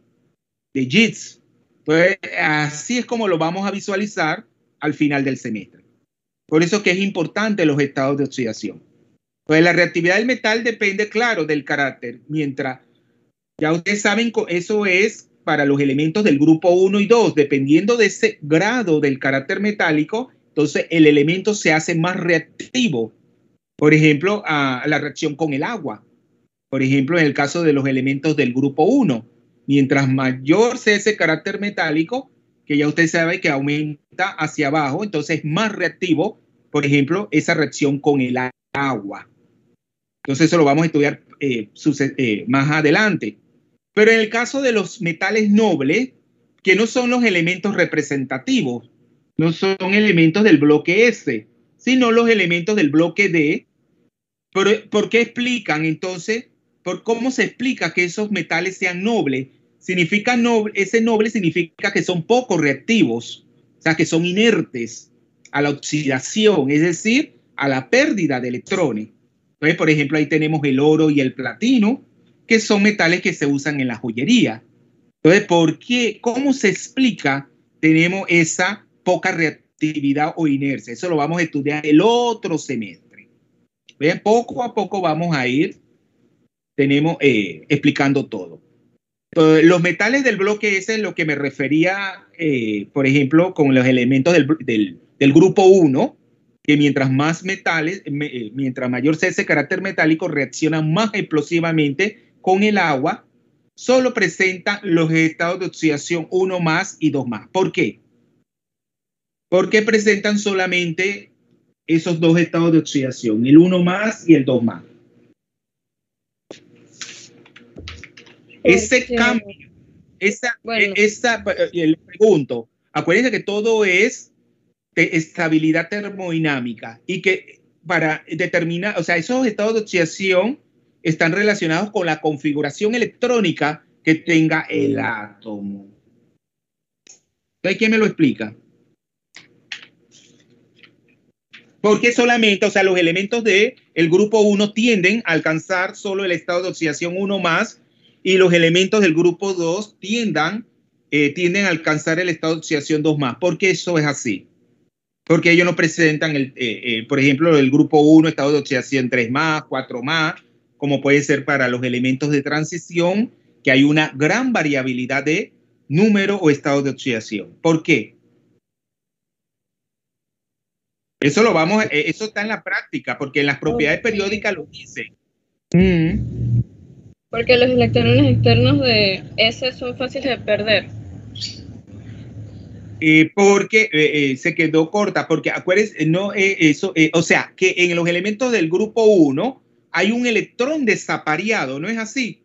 de JITS. Entonces, así es como lo vamos a visualizar al final del semestre. Por eso que es importante los estados de oxidación. Pues la reactividad del metal depende, claro, del carácter, mientras ya ustedes saben, eso es para los elementos del grupo 1 y 2, dependiendo de ese grado del carácter metálico, entonces el elemento se hace más reactivo. Por ejemplo, a la reacción con el agua. Por ejemplo, en el caso de los elementos del grupo 1, mientras mayor sea ese carácter metálico, que ya usted sabe que aumenta hacia abajo, entonces es más reactivo, por ejemplo, esa reacción con el agua. Entonces eso lo vamos a estudiar más adelante. Pero en el caso de los metales nobles, que no son los elementos representativos, no son elementos del bloque S, sino los elementos del bloque D. ¿Por qué explican entonces? ¿Por cómo se explica que esos metales sean nobles? Ese noble significa que son poco reactivos, o sea, que son inertes a la oxidación, es decir, a la pérdida de electrones. Entonces, por ejemplo, ahí tenemos el oro y el platino, que son metales que se usan en la joyería. Entonces, ¿por qué? ¿Cómo se explica? Tenemos esa poca reactividad o inercia. Eso lo vamos a estudiar el otro semestre. ¿Ven? Poco a poco vamos a ir explicando todo. Entonces, los metales del bloque S es lo que me refería, por ejemplo, con los elementos del grupo 1, que mientras más metales, mientras mayor sea ese carácter metálico, reaccionan más explosivamente con el agua, solo presentan los estados de oxidación 1 más y 2 más. ¿Por qué? Porque presentan solamente esos dos estados de oxidación, el 1 más y el 2 más. Ese cambio, le pregunto, acuérdense que todo es de estabilidad termodinámica y que para determinar, o sea, esos estados de oxidación están relacionados con la configuración electrónica que tenga el átomo. Entonces, ¿quién me lo explica? Porque solamente, o sea, los elementos del grupo 1 tienden a alcanzar solo el estado de oxidación 1 más y los elementos del grupo 2 tienden a alcanzar el estado de oxidación 2 más. ¿Por qué eso es así? Porque ellos no presentan, por ejemplo, el grupo 1, estado de oxidación 3 más, 4 más, como puede ser para los elementos de transición, que hay una gran variabilidad de número o estado de oxidación. ¿Por qué? Eso está en la práctica, porque en las propiedades periódicas lo dice. Porque los electrones externos de S son fáciles de perder. Porque se quedó corta, porque acuérdense, o sea, que en los elementos del grupo 1 hay un electrón desapareado, ¿no es así?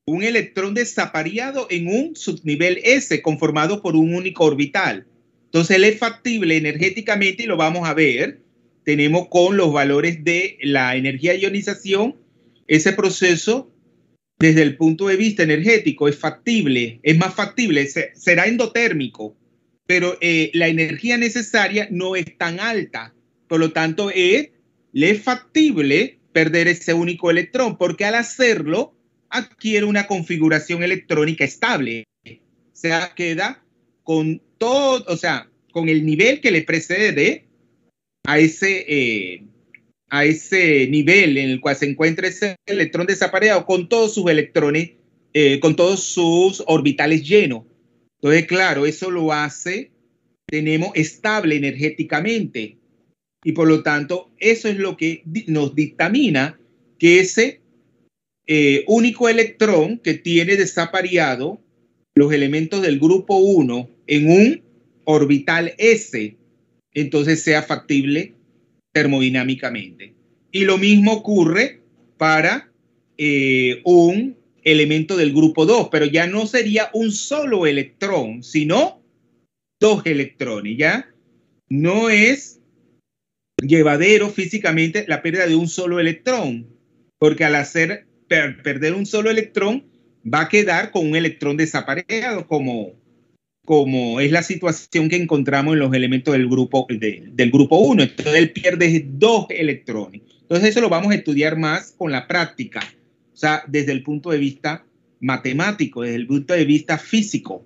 Un electrón desapareado en un subnivel S conformado por un único orbital. Entonces él es factible energéticamente y lo vamos a ver. Tenemos con los valores de la energía de ionización, ese proceso desde el punto de vista energético es factible, es más factible, será endotérmico, pero la energía necesaria no es tan alta. Por lo tanto, le es factible perder ese único electrón, porque al hacerlo adquiere una configuración electrónica estable. O sea, queda con todo, o sea, con el nivel que le precede a ese nivel en el cual se encuentra ese electrón desapareado, con todos sus electrones, con todos sus orbitales llenos. Entonces, claro, eso lo hace, tenemos estable energéticamente. Y por lo tanto, eso es lo que nos dictamina que ese único electrón que tiene desapareado los elementos del grupo 1 en un orbital S, entonces sea factible termodinámicamente. Y lo mismo ocurre para un elemento del grupo 2, pero ya no sería un solo electrón, sino dos electrones, ¿ya? No es llevadero físicamente la pérdida de un solo electrón, porque al hacer perder un solo electrón, va a quedar con un electrón desapareado, como es la situación que encontramos en los elementos del grupo 1. Entonces él pierde dos electrones. Entonces eso lo vamos a estudiar más con la práctica. sea, desde el punto de vista matemático, desde el punto de vista físico.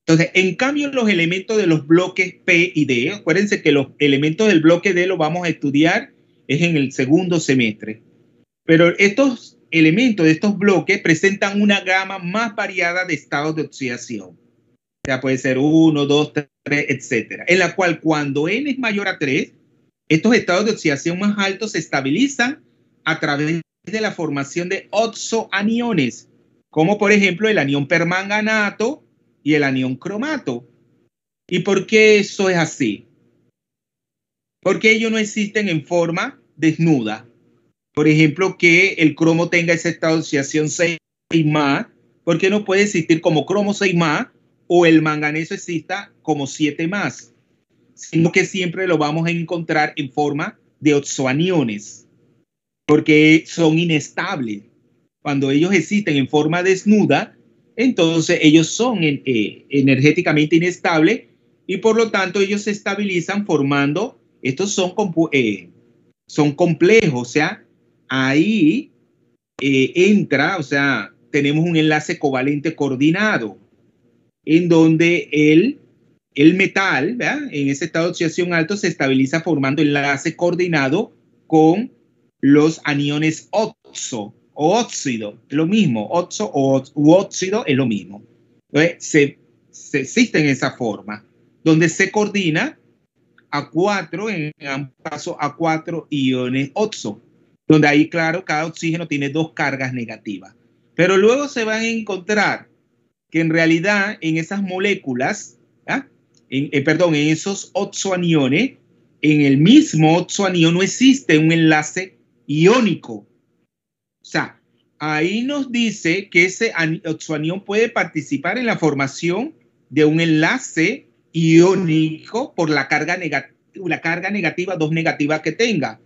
Entonces, en cambio, los elementos de los bloques P y D, acuérdense que los elementos del bloque D los vamos a estudiar es en el segundo semestre. Pero estos elementos de estos bloques presentan una gama más variada de estados de oxidación. O sea, puede ser 1, 2, 3, etcétera. En la cual cuando N es mayor a 3, estos estados de oxidación más altos se estabilizan a través de la formación de oxoaniones, como por ejemplo el anión permanganato y el anión cromato. ¿Y por qué eso es así? Porque ellos no existen en forma desnuda. Por ejemplo, que el cromo tenga ese estado de oxidación 6 más, porque no puede existir como cromo 6 más, o el manganeso exista como 7 más, sino que siempre lo vamos a encontrar en forma de oxoaniones, porque son inestables. Cuando ellos existen en forma desnuda, entonces ellos son energéticamente inestables y por lo tanto ellos se estabilizan formando, estos son complejos, o sea, ahí entra, o sea, tenemos un enlace covalente coordinado en donde el metal, ¿verdad?, en ese estado de oxidación alto se estabiliza formando enlace coordinado con los aniones oxo o óxido, es lo mismo, oxo u óxido es lo mismo. Entonces, se existe en esa forma, donde se coordina a 4, en ambos casos a 4 iones oxo, donde ahí, claro, cada oxígeno tiene 2 cargas negativas. Pero luego se van a encontrar que en realidad en esas moléculas, en esos oxoaniones, en el mismo oxoanión no existe un enlace iónico. O sea, ahí nos dice que ese oxoanión puede participar en la formación de un enlace iónico por la carga negativa, 2 negativa que tenga.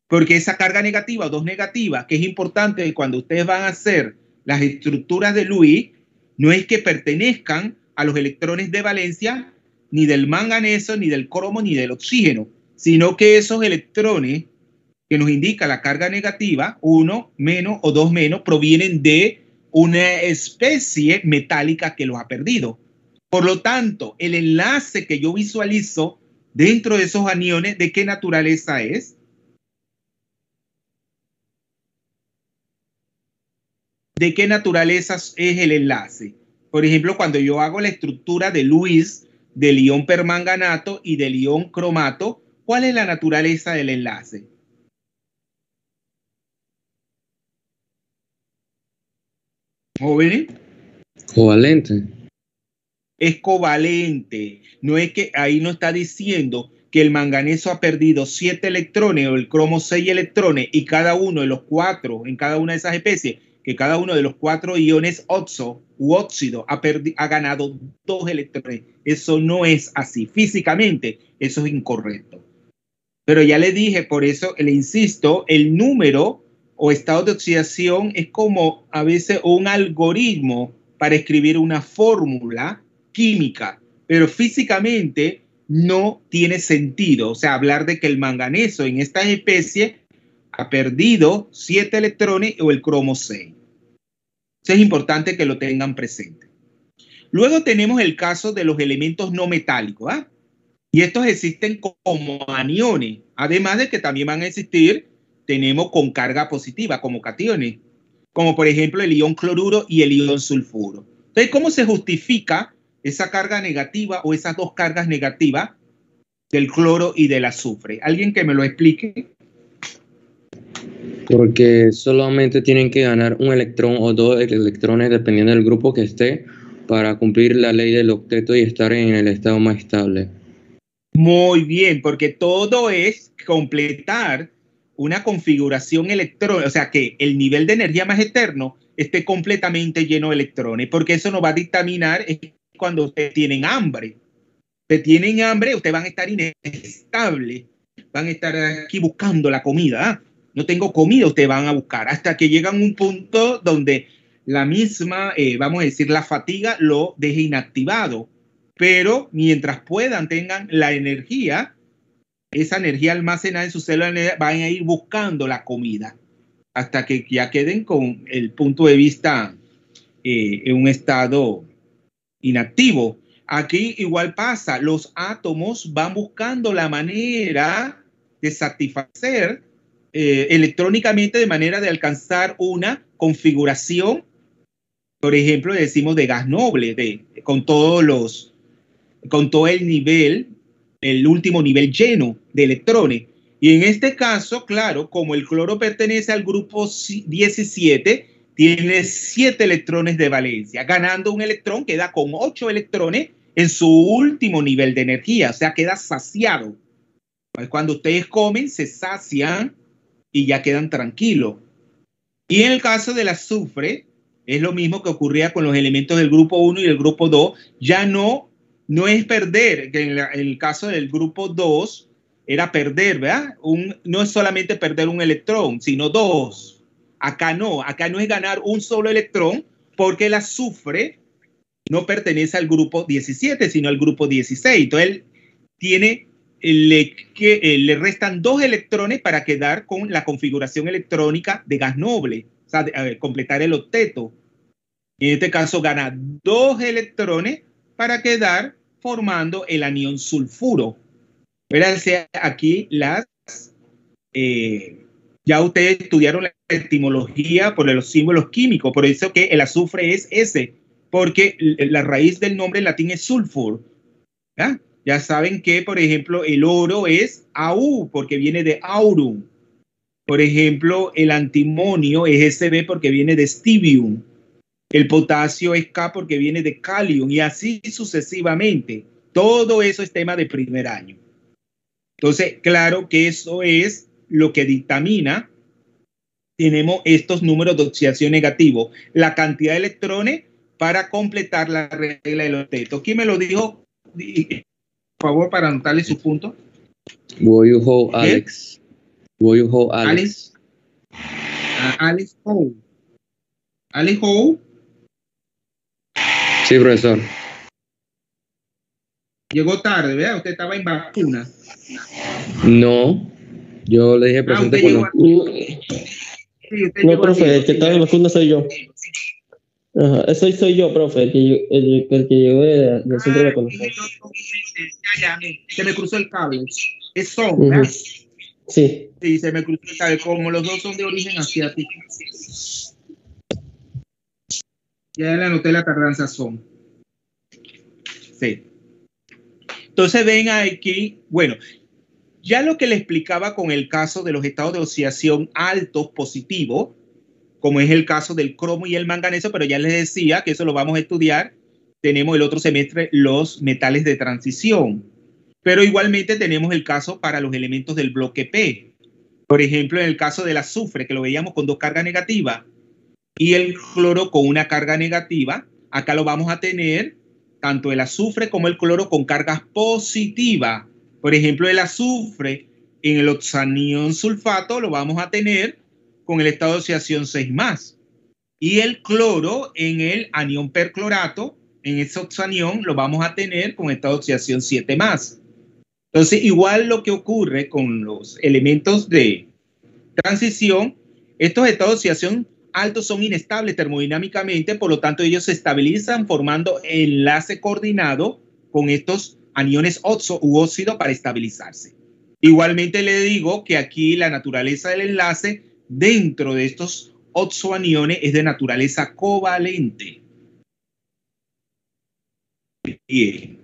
Porque esa carga negativa, 2 negativa, que es importante cuando ustedes van a hacer las estructuras de Lewis, no es que pertenezcan a los electrones de valencia ni del manganeso, ni del cromo, ni del oxígeno, sino que esos electrones que nos indica la carga negativa, 1 menos o 2 menos, provienen de una especie metálica que los ha perdido. Por lo tanto, el enlace que yo visualizo dentro de esos aniones, ¿de qué naturaleza es? ¿De qué naturaleza es el enlace? Por ejemplo, cuando yo hago la estructura de Lewis del ion permanganato y del ion cromato, ¿cuál es la naturaleza del enlace? ¿Jóvenes? Covalente. Es covalente. No es que ahí no está diciendo que el manganeso ha perdido 7 electrones o el cromo 6 electrones y cada uno de los 4 en cada una de esas especies, que cada uno de los 4 iones oxo u óxido ha ganado 2 electrones. Eso no es así. Físicamente, eso es incorrecto. Pero ya le dije, por eso le insisto, el número o estado de oxidación es como a veces un algoritmo para escribir una fórmula química, pero físicamente no tiene sentido. O sea, hablar de que el manganeso en estas especies ha perdido 7 electrones o el cromo 6. Eso es importante que lo tengan presente. Luego tenemos el caso de los elementos no metálicos, ¿ah? Y estos existen como aniones, además de que también van a existir, tenemos con carga positiva, como cationes, como por ejemplo el ion cloruro y el ion sulfuro. Entonces, ¿cómo se justifica esa carga negativa o esas 2 cargas negativas del cloro y del azufre? ¿Alguien que me lo explique? Porque solamente tienen que ganar un electrón o 2 electrones dependiendo del grupo que esté para cumplir la ley del octeto y estar en el estado más estable. Muy bien, porque todo es completar una configuración electrónica, o sea, que el nivel de energía más eterno esté completamente lleno de electrones, porque eso nos va a dictaminar cuando ustedes tienen hambre. Ustedes tienen hambre, ustedes van a estar inestables, van a estar aquí buscando la comida. No tengo comida, ustedes van a buscar hasta que llegan a un punto donde la misma, vamos a decir, la fatiga lo deje inactivado. Pero mientras puedan, tengan la energía, esa energía almacenada en sus células, van a ir buscando la comida. hasta que ya queden con el punto de vista en un estado inactivo. Aquí igual pasa, los átomos van buscando la manera de satisfacer electrónicamente de manera de alcanzar una configuración, por ejemplo, decimos de gas noble, con todo el nivel, el último nivel lleno de electrones. Y en este caso, claro, como el cloro pertenece al grupo 17, tiene 7 electrones de valencia. Ganando un electrón, queda con 8 electrones en su último nivel de energía, o sea, queda saciado. Cuando ustedes comen, se sacian y ya quedan tranquilos. Y en el caso del azufre, es lo mismo que ocurría con los elementos del grupo 1 y el grupo 2. Ya no es perder, que en el caso del grupo 2 era perder, ¿verdad? No es solamente perder un electrón, sino 2. Acá no es ganar un solo electrón, porque el azufre no pertenece al grupo 17, sino al grupo 16. Entonces él le restan 2 electrones para quedar con la configuración electrónica de gas noble, o sea, completar el octeto. En este caso gana 2 electrones para quedar formando el anión sulfuro. Fíjense aquí ya ustedes estudiaron la etimología por los símbolos químicos, por eso que el azufre es ese, porque la raíz del nombre en latín es sulfur. Ya saben que, por ejemplo, el oro es Au, porque viene de aurum. Por ejemplo, el antimonio es Sb porque viene de stibium. El potasio es K porque viene de kalium, y así sucesivamente. Todo eso es tema de primer año. Entonces, claro que eso es lo que dictamina. Tenemos estos números de oxidación negativo, la cantidad de electrones para completar la regla del octeto. ¿Quién me lo dijo? Por favor, para anotarle su punto. Woyuho Alex. Woyuho Alex. Alex Howe. Alex Howe. Sí, profesor. Llegó tarde, ¿verdad? Usted estaba en vacuna. No, yo le dije presente cuando... No, profe, el que estaba en vacuna soy yo. Ajá, eso soy yo, profe, el que llegó del centro de vacunación. Se me cruzó el cable. Es son, ¿verdad? Sí. Sí, se me cruzó el cable. Como los dos son de origen asiático. Ya le anoté la tardanza son. Sí. Entonces ven aquí, bueno, ya lo que le explicaba con el caso de los estados de oxidación altos positivos, como es el caso del cromo y el manganeso, pero ya les decía que eso lo vamos a estudiar. Tenemos el otro semestre los metales de transición, pero igualmente tenemos el caso para los elementos del bloque P. Por ejemplo, en el caso del azufre, que lo veíamos con 2 cargas negativas, y el cloro con una carga negativa, acá lo vamos a tener tanto el azufre como el cloro con cargas positivas. Por ejemplo, el azufre en el oxanión sulfato lo vamos a tener con el estado de oxidación 6+. Y el cloro en el anión perclorato, en ese oxanión, lo vamos a tener con estado de oxidación 7+. Entonces, igual lo que ocurre con los elementos de transición, estos estados de oxidación altos son inestables termodinámicamente, por lo tanto ellos se estabilizan formando enlace coordinado con estos aniones oxo u óxido para estabilizarse. Igualmente le digo que aquí la naturaleza del enlace dentro de estos oxoaniones es de naturaleza covalente. Bien.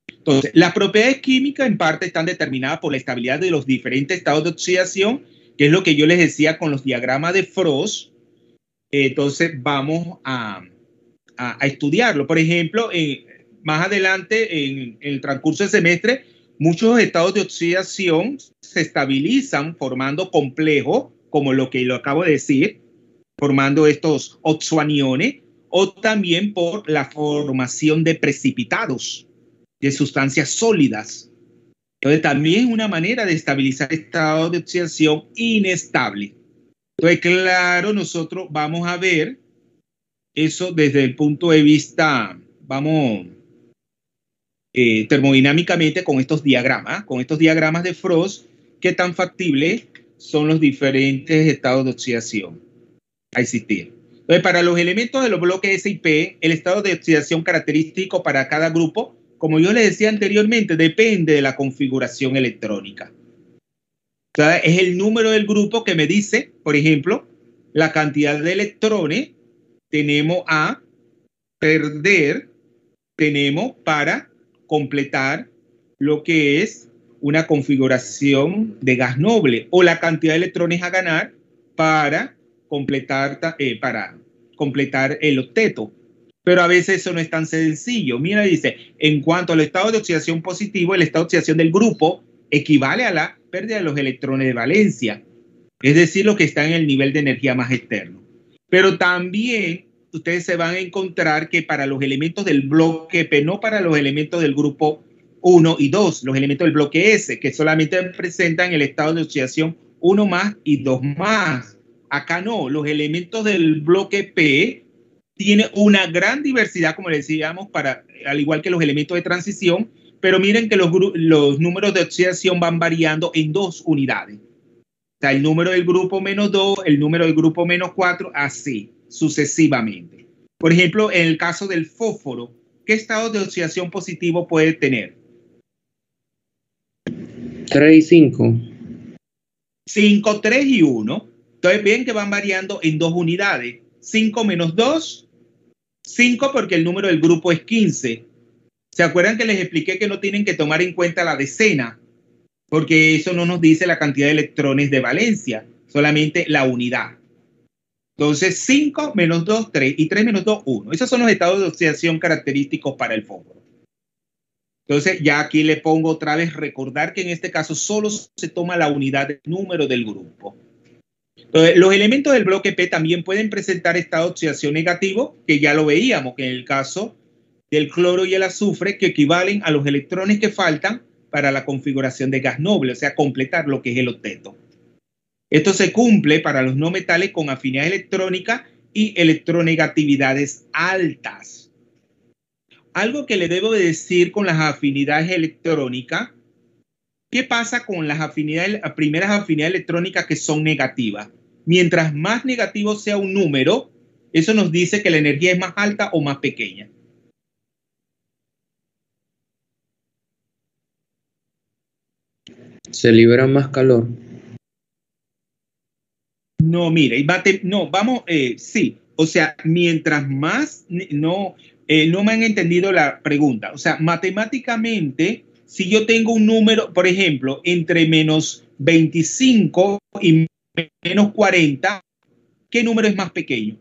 Entonces, las propiedades químicas en parte están determinadas por la estabilidad de los diferentes estados de oxidación, que es lo que yo les decía con los diagramas de Frost. Entonces vamos a estudiarlo. Por ejemplo, más adelante en el transcurso del semestre, muchos estados de oxidación se estabilizan formando complejos, como lo que lo acabo de decir, formando estos oxoaniones, o también por la formación de precipitados, de sustancias sólidas. Entonces también es una manera de estabilizar estados de oxidación inestable. Entonces, claro, nosotros vamos a ver eso desde el punto de vista, termodinámicamente con estos diagramas de Frost, qué tan factibles son los diferentes estados de oxidación a existir. Entonces, para los elementos de los bloques S y P, el estado de oxidación característico para cada grupo, como yo les decía anteriormente, depende de la configuración electrónica. O sea, es el número del grupo que me dice, por ejemplo, la cantidad de electrones tenemos a perder, tenemos para completar lo que es una configuración de gas noble, o la cantidad de electrones a ganar para completar el octeto. Pero a veces eso no es tan sencillo. Mira, dice, en cuanto al estado de oxidación positivo, el estado de oxidación del grupo equivale a la pérdida de los electrones de valencia, es decir, lo que está en el nivel de energía más externo. Pero también ustedes se van a encontrar que para los elementos del bloque P, no para los elementos del grupo 1 y 2, los elementos del bloque S, que solamente presentan el estado de oxidación 1 más y 2 más. Acá no, los elementos del bloque P tienen una gran diversidad, como decíamos, al igual que los elementos de transición, pero miren que los números de oxidación van variando en 2 unidades. O sea, el número del grupo -2, el número del grupo -4, así sucesivamente. Por ejemplo, en el caso del fósforo, ¿qué estado de oxidación positivo puede tener? 3 y 5. 5, 3 y 1. Entonces ven que van variando en 2 unidades. 5 menos 2, 5 porque el número del grupo es 15. ¿Se acuerdan que les expliqué que no tienen que tomar en cuenta la decena? Porque eso no nos dice la cantidad de electrones de valencia, solamente la unidad. Entonces 5 menos 2, 3 y 3 menos 2, 1. Esos son los estados de oxidación característicos para el fósforo. Entonces ya aquí le pongo otra vez recordar que en este caso solo se toma la unidad del número del grupo. Entonces, los elementos del bloque P también pueden presentar estado de oxidación negativo, que ya lo veíamos, que en el caso del cloro y el azufre, que equivalen a los electrones que faltan para la configuración de gas noble, o sea, completar lo que es el octeto. Esto se cumple para los no metales con afinidad electrónica y electronegatividades altas. Algo que le debo de decir con las afinidades electrónicas, ¿qué pasa con las primeras afinidades electrónicas que son negativas? Mientras más negativo sea un número, eso nos dice que la energía es más alta o más pequeña. Se libera más calor. No, mire, sí, o sea, mientras más, no me han entendido la pregunta. O sea, matemáticamente, si yo tengo un número, por ejemplo, entre menos 25 y menos 40, ¿qué número es más pequeño?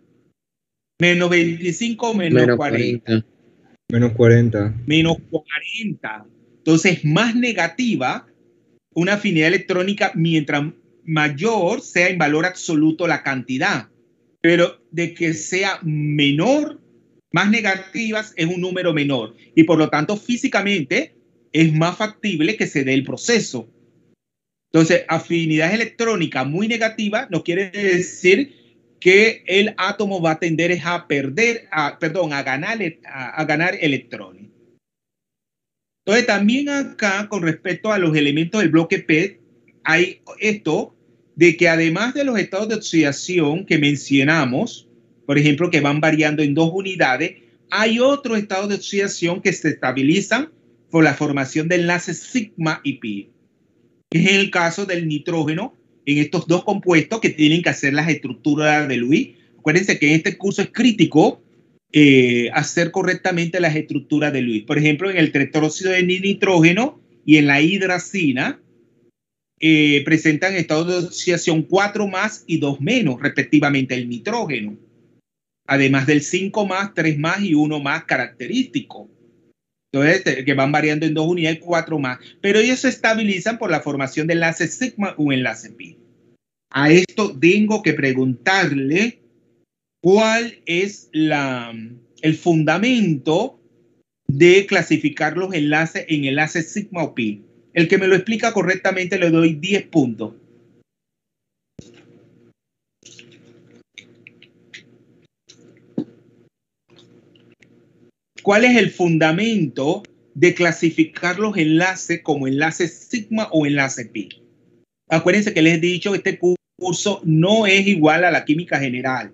Menos 25 o menos 40. Menos 40. Menos 40. Entonces, más negativa una afinidad electrónica mientras mayor sea en valor absoluto la cantidad. Pero de que sea menor, más negativas es un número menor. Y por lo tanto, físicamente es más factible que se dé el proceso. Entonces, afinidad electrónica muy negativa no quiere decir que el átomo va a tender a ganar electrones. Entonces, también acá, con respecto a los elementos del bloque P, hay esto de que además de los estados de oxidación que mencionamos, por ejemplo, que van variando en 2 unidades, hay otros estados de oxidación que se estabilizan por la formación de enlaces sigma y pi. Es el caso del nitrógeno en estos 2 compuestos que tienen que hacer las estructuras de Lewis. Acuérdense que en este curso es crítico hacer correctamente las estructuras de Lewis. Por ejemplo, en el tetróxido de nitrógeno y en la hidracina presentan estados de oxidación 4 más y 2 menos, respectivamente, el nitrógeno. Además del 5 más, 3 más y 1 más característico. Entonces, que van variando en 2 unidades, 4 más. Pero ellos se estabilizan por la formación de enlace sigma o enlace pi. A esto tengo que preguntarle cuál es el fundamento de clasificar los enlaces en enlace sigma o pi. El que me lo explica correctamente le doy 10 puntos. ¿Cuál es el fundamento de clasificar los enlaces como enlace sigma o enlace pi? Acuérdense que les he dicho, este curso no es igual a la química general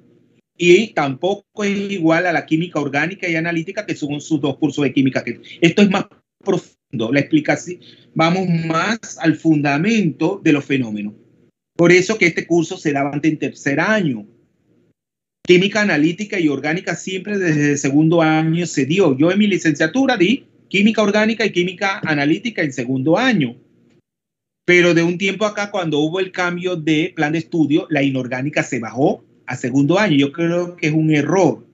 y tampoco es igual a la química orgánica y analítica, que son sus dos cursos de química. Esto es más profundo, la explicación, vamos más al fundamento de los fenómenos. Por eso que este curso se daba antes en tercer año. Química analítica y orgánica siempre desde el segundo año se dio. Yo en mi licenciatura di química orgánica y química analítica en segundo año. Pero de un tiempo acá, cuando hubo el cambio de plan de estudio, la inorgánica se bajó a segundo año. Yo creo que es un error,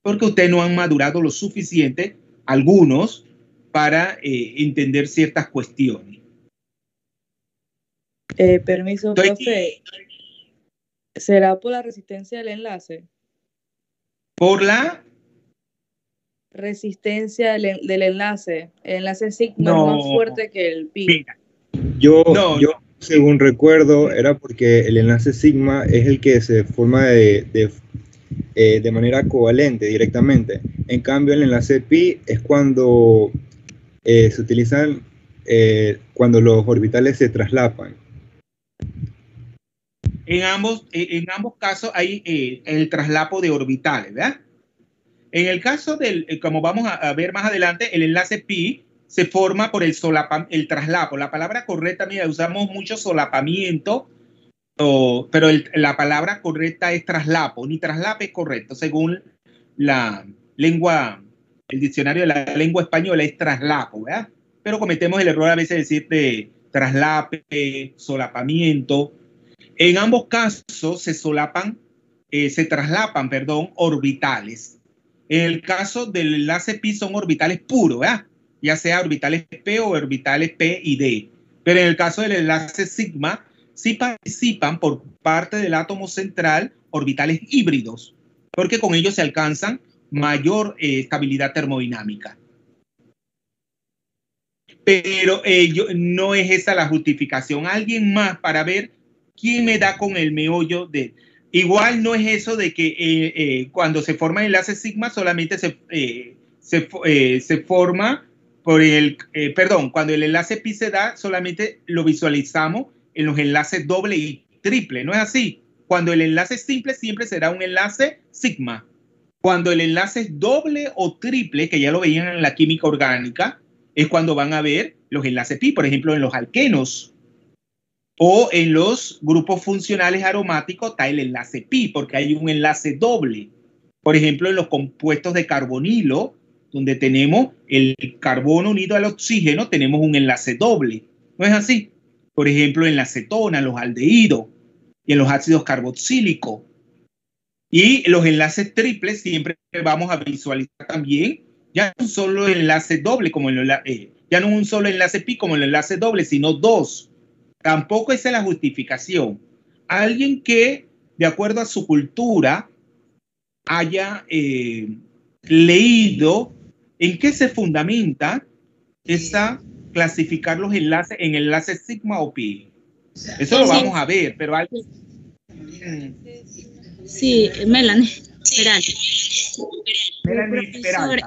porque ustedes no han madurado lo suficiente, algunos, para entender ciertas cuestiones. Permiso, profe. ¿Será por la resistencia del enlace? ¿Por la? Resistencia del enlace. El enlace sigma es más fuerte que el pi. Mira. Yo, según recuerdo, era porque el enlace sigma es el que se forma de manera covalente directamente. En cambio, el enlace pi es cuando se utilizan cuando los orbitales se traslapan. En ambos casos hay el traslapo de orbitales, ¿verdad? En el caso del, como vamos a ver más adelante, el enlace pi se forma por el traslapo. La palabra correcta, mira, usamos mucho solapamiento, pero la palabra correcta es traslapo. Ni traslape es correcto, según la lengua, el diccionario de la lengua española es traslapo, ¿verdad? Pero cometemos el error a veces de decir de traslape, solapamiento. En ambos casos se traslapan, orbitales. En el caso del enlace pi son orbitales puros, ¿verdad? Ya sea orbitales P o orbitales P y D. Pero en el caso del enlace sigma, sí participan por parte del átomo central orbitales híbridos, porque con ellos se alcanzan mayor estabilidad termodinámica. Pero no es esa la justificación. Alguien más para ver quién me da con el meollo de... Igual no es eso de que cuando se forma el enlace sigma solamente se forma por cuando el enlace pi se da, solamente lo visualizamos en los enlaces doble y triple. No es así. Cuando el enlace simple siempre será un enlace sigma. Cuando el enlace es doble o triple, que ya lo veían en la química orgánica, es cuando van a ver los enlaces pi, por ejemplo, en los alquenos. O en los grupos funcionales aromáticos está el enlace pi, porque hay un enlace doble. Por ejemplo, en los compuestos de carbonilo, donde tenemos el carbono unido al oxígeno, tenemos un enlace doble. ¿No es así? Por ejemplo, en la acetona, los aldehídos y en los ácidos carboxílicos. Y los enlaces triples siempre vamos a visualizar también, ya no solo el enlace doble, ya no un solo enlace pi como el enlace doble, sino dos. Tampoco esa es la justificación. Alguien que, de acuerdo a su cultura, haya leído en qué se fundamenta esa clasificar los enlaces en enlaces sigma o pi. Eso lo vamos a ver, pero alguien... Sí, Melanie Peralta. Profesor,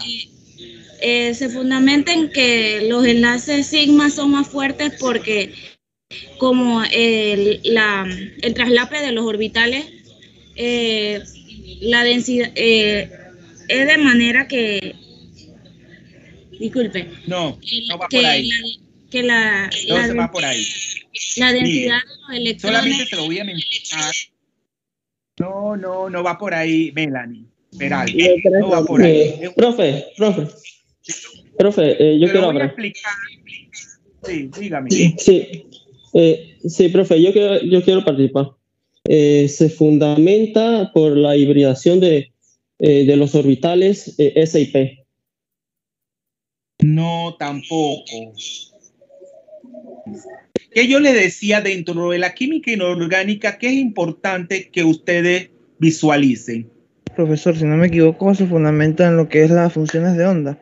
se fundamenta en que los enlaces sigma son más fuertes porque como el traslape de los orbitales, la densidad es de manera que, disculpe, no va por ahí. No va por ahí. La densidad de los electrones. Solamente te lo voy a mencionar. No va por ahí, Melanie. Peralta. No va por ahí. Profe, yo quiero hablar. Sí, dígame. Sí, profe, yo quiero participar. Se fundamenta por la hibridación de los orbitales S y P. No, tampoco. Que yo le decía dentro de la química inorgánica que es importante que ustedes visualicen. Profesor, si no me equivoco, se fundamenta en lo que es las funciones de onda.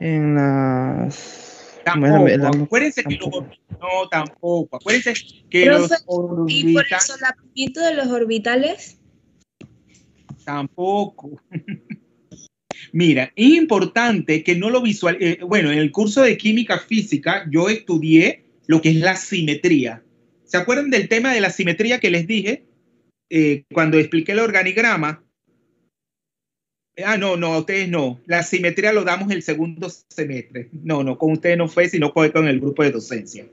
En las... Acuérdense que tampoco. Acuérdense que los orbitales... ¿Y por el solapamiento de los orbitales? Tampoco. Mira, es importante que no lo visualicen. Bueno, en el curso de química física yo estudié lo que es la simetría. ¿Se acuerdan del tema de la simetría que les dije cuando expliqué el organigrama? No, a ustedes no. La simetría lo damos el segundo semestre. No, con ustedes no fue, sino fue con el grupo de docencia.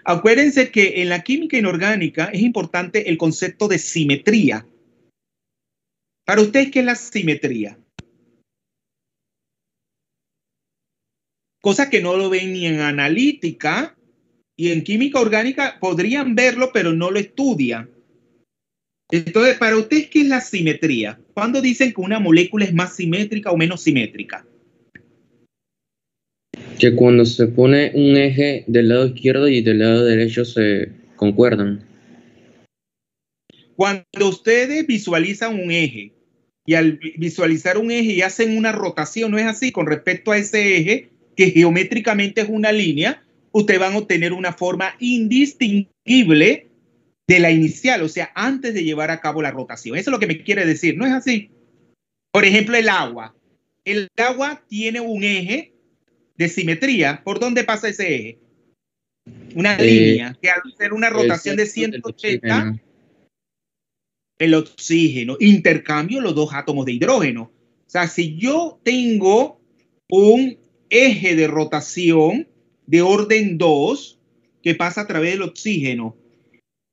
Acuérdense que en la química inorgánica es importante el concepto de simetría. Para ustedes, ¿qué es la simetría? Cosa que no lo ven ni en analítica y en química orgánica podrían verlo, pero no lo estudian. Entonces, para ustedes, ¿qué es la simetría? ¿Cuándo dicen que una molécula es más simétrica o menos simétrica? Que cuando se pone un eje del lado izquierdo y del lado derecho se concuerdan. Cuando ustedes visualizan un eje y al visualizar un eje y hacen una rotación, ¿no es así? Con respecto a ese eje, que geométricamente es una línea, ustedes van a obtener una forma indistinguible de la inicial, o sea, antes de llevar a cabo la rotación. Eso es lo que me quiere decir, ¿no es así? Por ejemplo, el agua. El agua tiene un eje de simetría. ¿Por dónde pasa ese eje? Una línea que al hacer una rotación de 180, el oxígeno, intercambio los dos átomos de hidrógeno. O sea, si yo tengo un eje de rotación de orden 2 que pasa a través del oxígeno,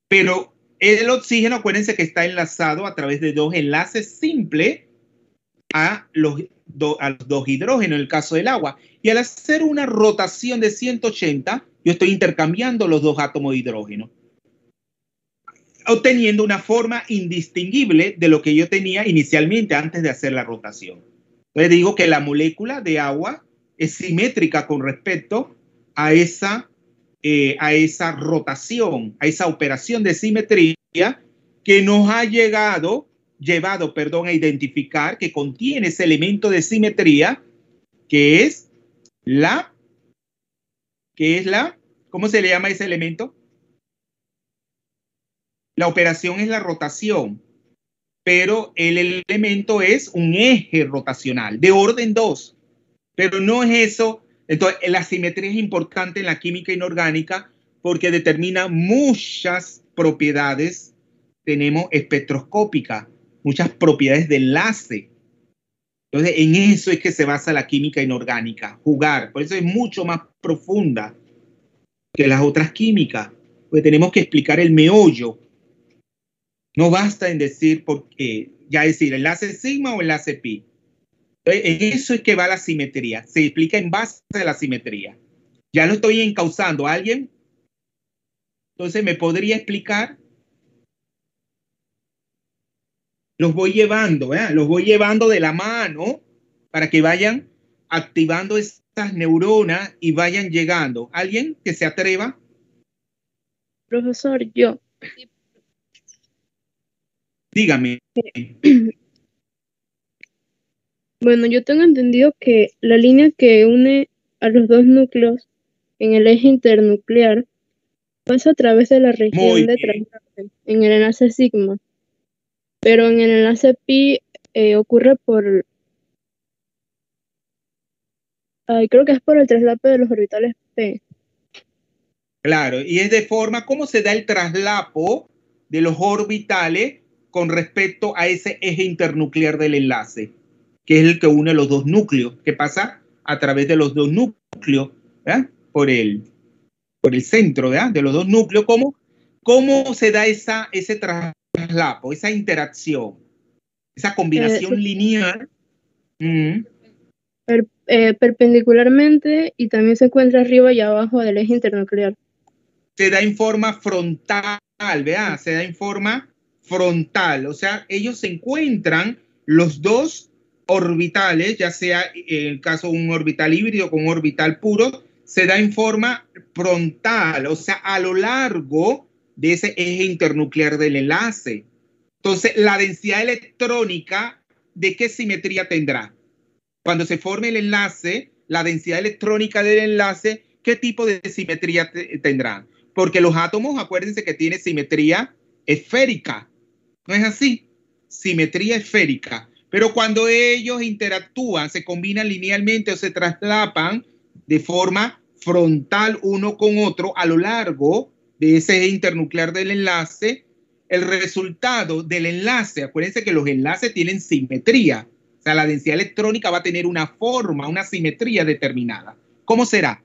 pero el oxígeno, acuérdense que está enlazado a través de dos enlaces simples a los dos hidrógenos en el caso del agua. Y al hacer una rotación de 180, yo estoy intercambiando los dos átomos de hidrógeno, obteniendo una forma indistinguible de lo que yo tenía inicialmente antes de hacer la rotación. Entonces digo que la molécula de agua es simétrica con respecto a esa rotación, a esa operación de simetría que nos ha llevado a identificar que contiene ese elemento de simetría que es ¿cómo se le llama ese elemento? La operación es la rotación, pero el elemento es un eje rotacional de orden 2, pero no es eso. Entonces, la simetría es importante en la química inorgánica porque determina muchas propiedades, tenemos espectroscópicas, muchas propiedades de enlace. Entonces, en eso es que se basa la química inorgánica, jugar. Por eso es mucho más profunda que las otras químicas, porque tenemos que explicar el meollo. No basta en decir, enlace sigma o enlace pi. En eso es que va la simetría. Se explica en base a la simetría. Ya lo estoy encauzando. ¿Alguien? Entonces, ¿me podría explicar? Los voy llevando de la mano para que vayan activando estas neuronas y vayan llegando. ¿Alguien que se atreva? Profesor, yo. Dígame. Bueno, yo tengo entendido que la línea que une a los dos núcleos en el eje internuclear pasa a través de la región de traslape en el enlace sigma, pero en el enlace pi ocurre por, creo que es por el traslape de los orbitales p. Claro, y es de forma, ¿cómo se da el traslapo de los orbitales con respecto a ese eje internuclear del enlace, que es el que une los dos núcleos, que pasa a través de los dos núcleos, ¿verdad? Por el centro, ¿verdad? De los dos núcleos? ¿Cómo se da ese traslapo, esa interacción, esa combinación lineal? Perpendicularmente, y también se encuentra arriba y abajo del eje internuclear. Se da en forma frontal, ¿verdad? Se da en forma frontal, o sea, ellos se encuentran los dos orbitales, ya sea en el caso un orbital híbrido con un orbital puro, se da en forma frontal, o sea, a lo largo de ese eje internuclear del enlace. Entonces, la densidad electrónica, ¿de qué simetría tendrá? Cuando se forme el enlace, la densidad electrónica del enlace, ¿qué tipo de simetría tendrá? Porque los átomos, acuérdense que tienen simetría esférica. ¿No es así? Simetría esférica. Pero cuando ellos interactúan, se combinan linealmente o se traslapan de forma frontal uno con otro a lo largo de ese eje internuclear del enlace, el resultado del enlace, acuérdense que los enlaces tienen simetría, o sea, la densidad electrónica va a tener una forma, una simetría determinada. ¿Cómo será?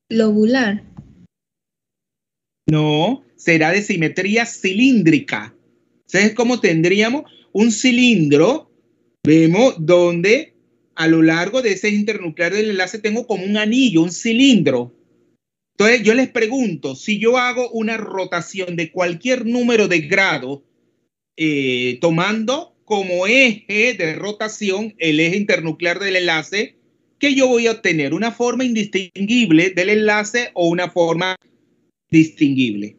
Lobular. No, será de simetría cilíndrica. ¿Sabes cómo tendríamos un cilindro? Vemos donde a lo largo de ese internuclear del enlace tengo como un anillo, un cilindro. Entonces yo les pregunto, si yo hago una rotación de cualquier número de grado, tomando como eje de rotación el eje internuclear del enlace, ¿qué yo voy a obtener? ¿Una forma indistinguible del enlace o una forma distinguible?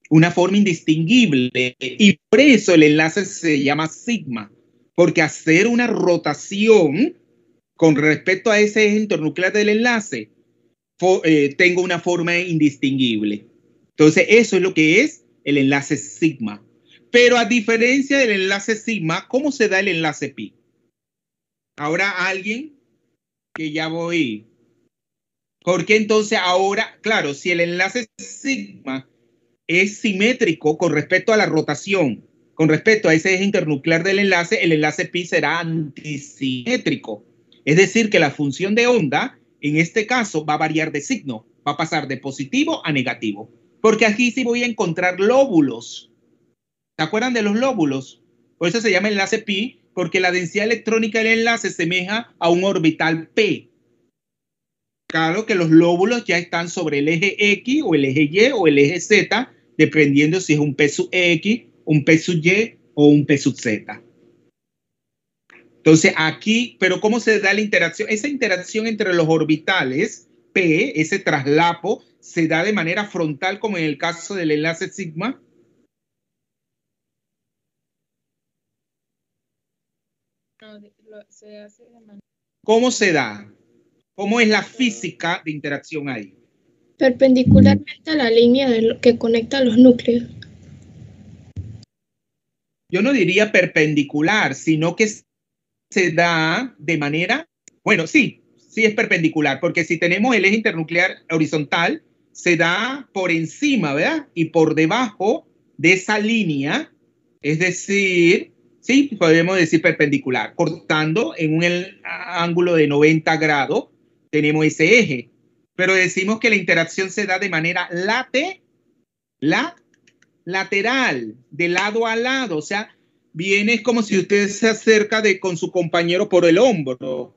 Una forma indistinguible, y por eso el enlace se llama sigma, porque hacer una rotación con respecto a ese eje internuclear del enlace, tengo una forma indistinguible. Entonces eso es lo que es el enlace sigma. Pero a diferencia del enlace sigma, ¿cómo se da el enlace pi? Ahora alguien que ya voy. Porque entonces ahora, claro, si el enlace sigma es simétrico con respecto a la rotación, con respecto a ese eje internuclear del enlace, el enlace pi será antisimétrico. Es decir, que la función de onda, en este caso, va a variar de signo, va a pasar de positivo a negativo. Porque aquí sí voy a encontrar lóbulos. ¿Se acuerdan de los lóbulos? Por eso se llama enlace pi, porque la densidad electrónica del enlace semeja a un orbital p. Claro que los lóbulos ya están sobre el eje X o el eje Y o el eje Z, dependiendo si es un P sub X, un P sub Y o un P sub Z. Entonces aquí, pero ¿cómo se da la interacción? Esa interacción entre los orbitales P, ese traslapo, se da de manera frontal como en el caso del enlace sigma. ¿Cómo se da? ¿Cómo es la física de interacción ahí? Perpendicularmente a la línea que conecta los núcleos. Yo no diría perpendicular, sino que se da de manera, bueno, sí es perpendicular, porque si tenemos el eje internuclear horizontal, se da por encima, ¿verdad? Y por debajo de esa línea, es decir, sí, podemos decir perpendicular, cortando en un ángulo de 90 grados, tenemos ese eje, pero decimos que la interacción se da de manera lateral, de lado a lado, o sea, viene como si usted se acerca con su compañero por el hombro.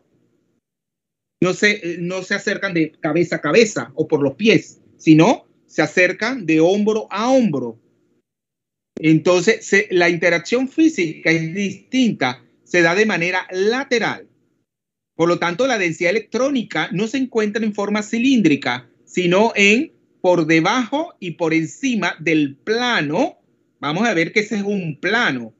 No se acercan de cabeza a cabeza o por los pies, sino se acercan de hombro a hombro. Entonces, la interacción física es distinta, se da de manera lateral. Por lo tanto, la densidad electrónica no se encuentra en forma cilíndrica, sino por debajo y por encima del plano. Vamos a ver que ese es un plano,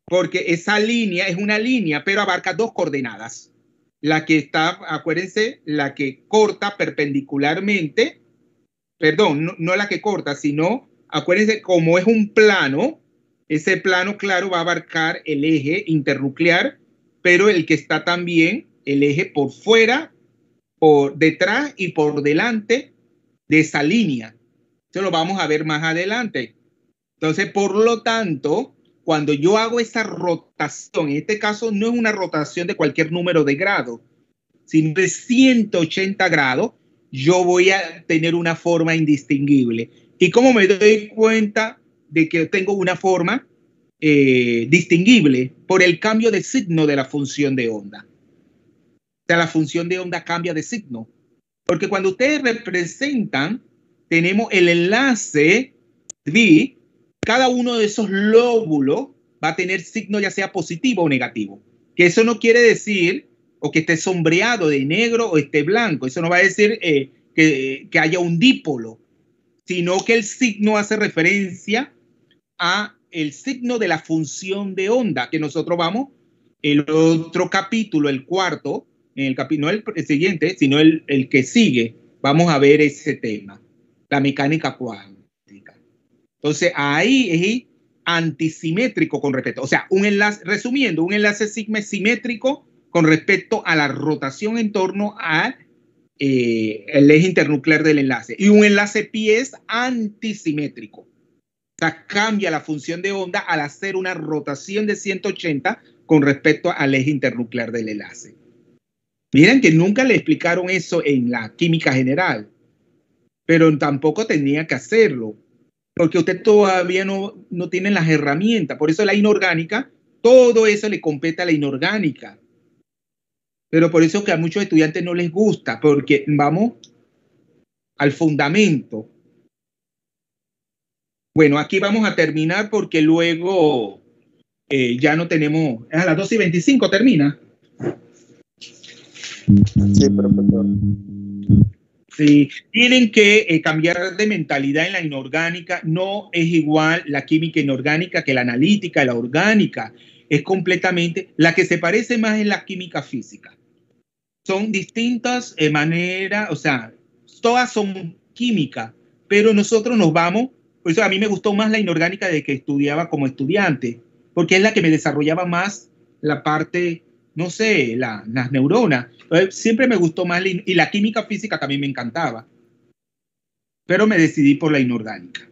porque esa línea es una línea, pero abarca dos coordenadas. La que está, acuérdense, la que corta perpendicularmente, perdón, no la que corta, sino, acuérdense, como es un plano, ese plano, claro, va a abarcar el eje internuclear, pero el que está también, el eje por fuera, por detrás y por delante de esa línea. Eso lo vamos a ver más adelante. Entonces, por lo tanto, cuando yo hago esa rotación, en este caso no es una rotación de cualquier número de grados, sino de 180 grados, yo voy a tener una forma indistinguible. ¿Y cómo me doy cuenta de que tengo una forma distinguible? Por el cambio de signo de la función de onda. O sea, la función de onda cambia de signo. Porque cuando ustedes representan, tenemos el enlace V, cada uno de esos lóbulos va a tener signo ya sea positivo o negativo. Que eso no quiere decir o que esté sombreado de negro o esté blanco. Eso no va a decir que haya un dipolo, sino que el signo hace referencia a el signo de la función de onda, que nosotros vamos, el otro capítulo, el cuarto, no el siguiente, sino el que sigue, vamos a ver ese tema, la mecánica cuántica. Entonces, ahí antisimétrico con respecto, o sea, un enlace, resumiendo, un enlace sigma es simétrico con respecto a la rotación en torno al el eje internuclear del enlace, y un enlace pi es antisimétrico. O sea, cambia la función de onda al hacer una rotación de 180 con respecto al eje internuclear del enlace. Miren que nunca le explicaron eso en la química general, pero tampoco tenía que hacerlo, porque usted todavía no tiene las herramientas. Por eso la inorgánica, todo eso le compete a la inorgánica. Pero por eso que a muchos estudiantes no les gusta, porque vamos al fundamento. Bueno, aquí vamos a terminar porque luego ya no tenemos... Es a las 2:25 termina. Sí, profesor. Sí, tienen que cambiar de mentalidad en la inorgánica. No es igual la química inorgánica que la analítica, la orgánica. Es completamente... La que se parece más es la química física. Son distintas maneras, o sea, todas son química, pero nosotros nos vamos... Por eso a mí me gustó más la inorgánica de que estudiaba como estudiante, porque es la que me desarrollaba más la parte, no sé, las neuronas. Entonces, siempre me gustó más, y la química física también me encantaba. Pero me decidí por la inorgánica.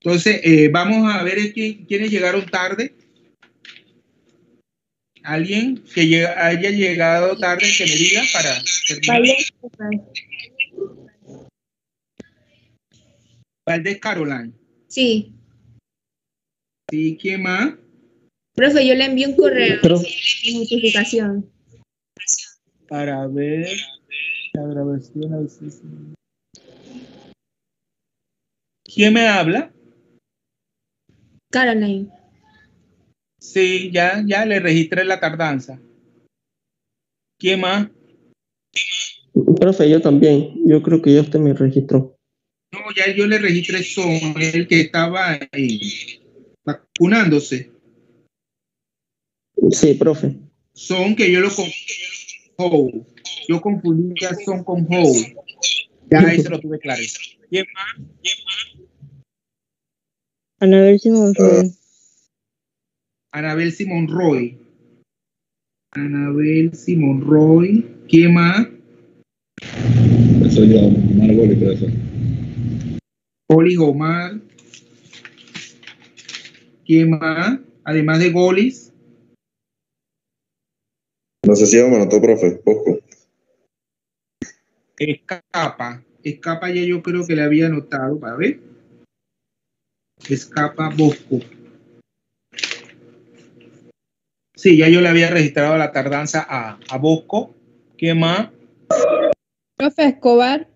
Entonces, vamos a ver quiénes llegaron tarde. ¿Alguien que haya llegado tarde que me diga para terminar? Valdés Caroline. Sí. ¿Sí? ¿Quién más? Profe, yo le envié un correo de notificación. Para ver la grabación. ¿Quién me habla? Caroline. Sí, ya le registré la tardanza. ¿Quién más? Profe, yo también. Yo creo que ya usted me registró. No, ya yo le registré Son, el que estaba vacunándose. Sí, profe. Son que yo lo confundí. Yo confundía Son con Howe. Ya eso lo tuve claro. ¿Quién más? Anabel Simón Roy. Anabel Simón Roy. Anabel Simón Roy. ¿Quién más? Soy yo, Omar Goli, profesor. Golis Omar. ¿Quién más? Además de Golis. No sé si me anotó, profe. Poco. Escapa ya yo creo que le había anotado. Para ver. Escapa Bosco. Sí, ya yo le había registrado la tardanza a Bosco. ¿Qué más? Profe Escobar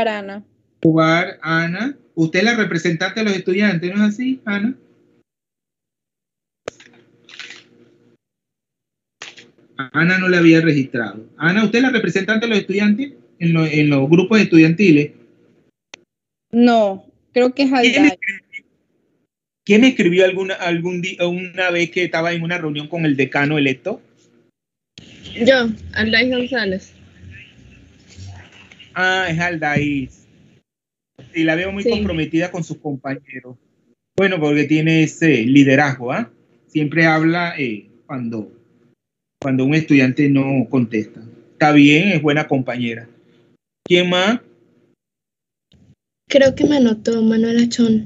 Ana. Escobar Ana. Usted es la representante de los estudiantes, ¿no es así, Ana? Ana no le había registrado. Ana, ¿usted es la representante de los estudiantes en los grupos estudiantiles? No, creo que es Alday. ¿Quién me escribió una vez que estaba en una reunión con el decano electo? Yo, Alday González. Ah, es Alday. Y la veo muy comprometida con sus compañeros. Bueno, porque tiene ese liderazgo, ¿ah? Siempre habla cuando un estudiante no contesta. Está bien, es buena compañera. ¿Quién más? Creo que me anotó Manuela Chon.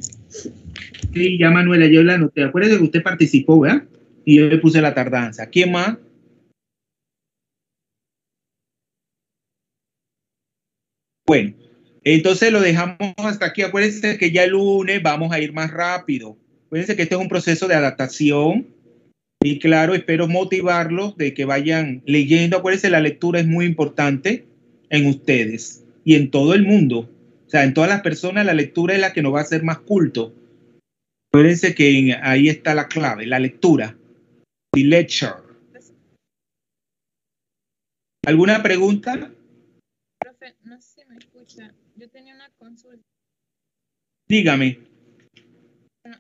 Sí, ya Manuela, yo la anoté. Acuérdate que usted participó, ¿verdad? Y yo le puse la tardanza. ¿Quién más? Bueno, entonces lo dejamos hasta aquí. Acuérdense que ya el lunes vamos a ir más rápido. Acuérdense que este es un proceso de adaptación. Y claro, espero motivarlos de que vayan leyendo. Acuérdense, la lectura es muy importante en ustedes y en todo el mundo. O sea, en todas las personas la lectura es la que nos va a hacer más culto. Acuérdense que ahí está la clave, la lectura. The lecture. ¿Alguna pregunta? Profe, no sé si me escucha. Yo tenía una consulta. Dígame. Bueno,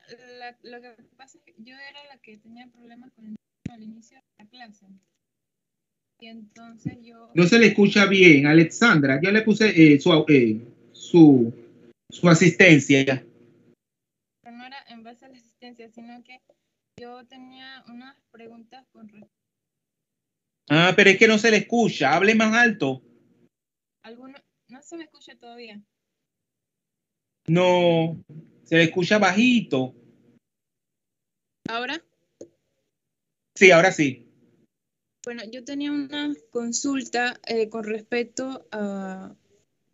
lo que pasa es que yo era la que tenía problemas con al inicio de la clase. Y entonces yo... No se le escucha bien, Alexandra. Yo le puse su asistencia. Pero no era en base a la asistencia. asistencia, sino que yo tenía unas preguntas con respecto. Ah, pero es que no se le escucha. Hable más alto. No se me escucha todavía. No, se le escucha bajito. ¿Ahora? Sí, ahora sí. Bueno, yo tenía una consulta con respecto a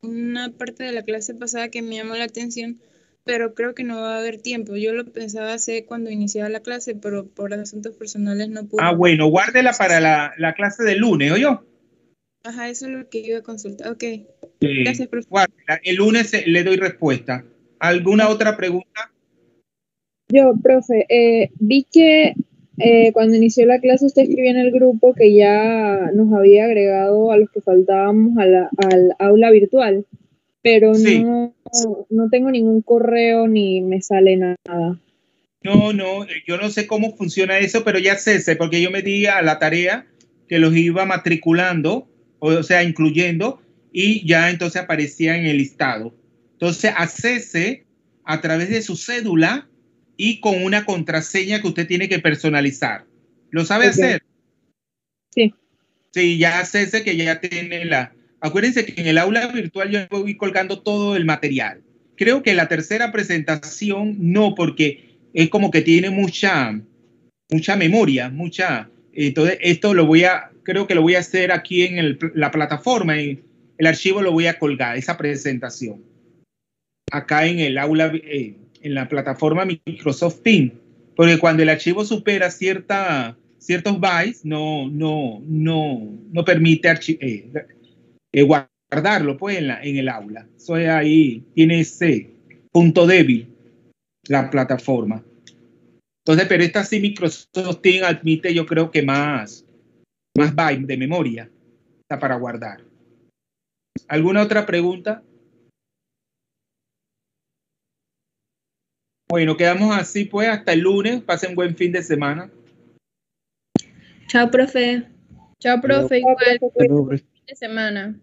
una parte de la clase pasada que me llamó la atención, pero creo que no va a haber tiempo. Yo lo pensaba hacer cuando iniciaba la clase, pero por asuntos personales no pude. Ah, bueno, guárdela para la clase del lunes, ¿oyó? Ajá, eso es lo que iba a consultar. Ok. Sí. Gracias, profe. Guárdela. El lunes le doy respuesta. ¿Alguna otra pregunta? Yo, profe, vi que cuando inició la clase usted escribió en el grupo que ya nos había agregado a los que faltábamos al aula virtual, pero Sí. no tengo ningún correo ni me sale nada. No, yo no sé cómo funciona eso, pero ya sé, porque yo me di a la tarea que los iba matriculando, o sea, incluyendo, y ya entonces aparecía en el listado. Entonces, accese a través de su cédula y con una contraseña que usted tiene que personalizar. ¿Lo sabe hacer? Sí. Sí, ya accese que ya tiene la... Acuérdense que en el aula virtual yo voy colgando todo el material. Creo que la tercera presentación no, porque es como que tiene mucha memoria, entonces esto creo que lo voy a hacer aquí en la plataforma, en el archivo lo voy a colgar, esa presentación. Acá en el aula, en la plataforma Microsoft Teams, porque cuando el archivo supera ciertos bytes, no permite guardarlo pues en el aula. Eso es ahí, tiene ese punto débil la plataforma. Entonces, pero esta sí Microsoft Teams admite, yo creo que más bytes de memoria para guardar. ¿Alguna otra pregunta? Bueno, quedamos así pues hasta el lunes. Pasen buen fin de semana. Chao, profe. Chao, profe. Igual. Buen fin de semana.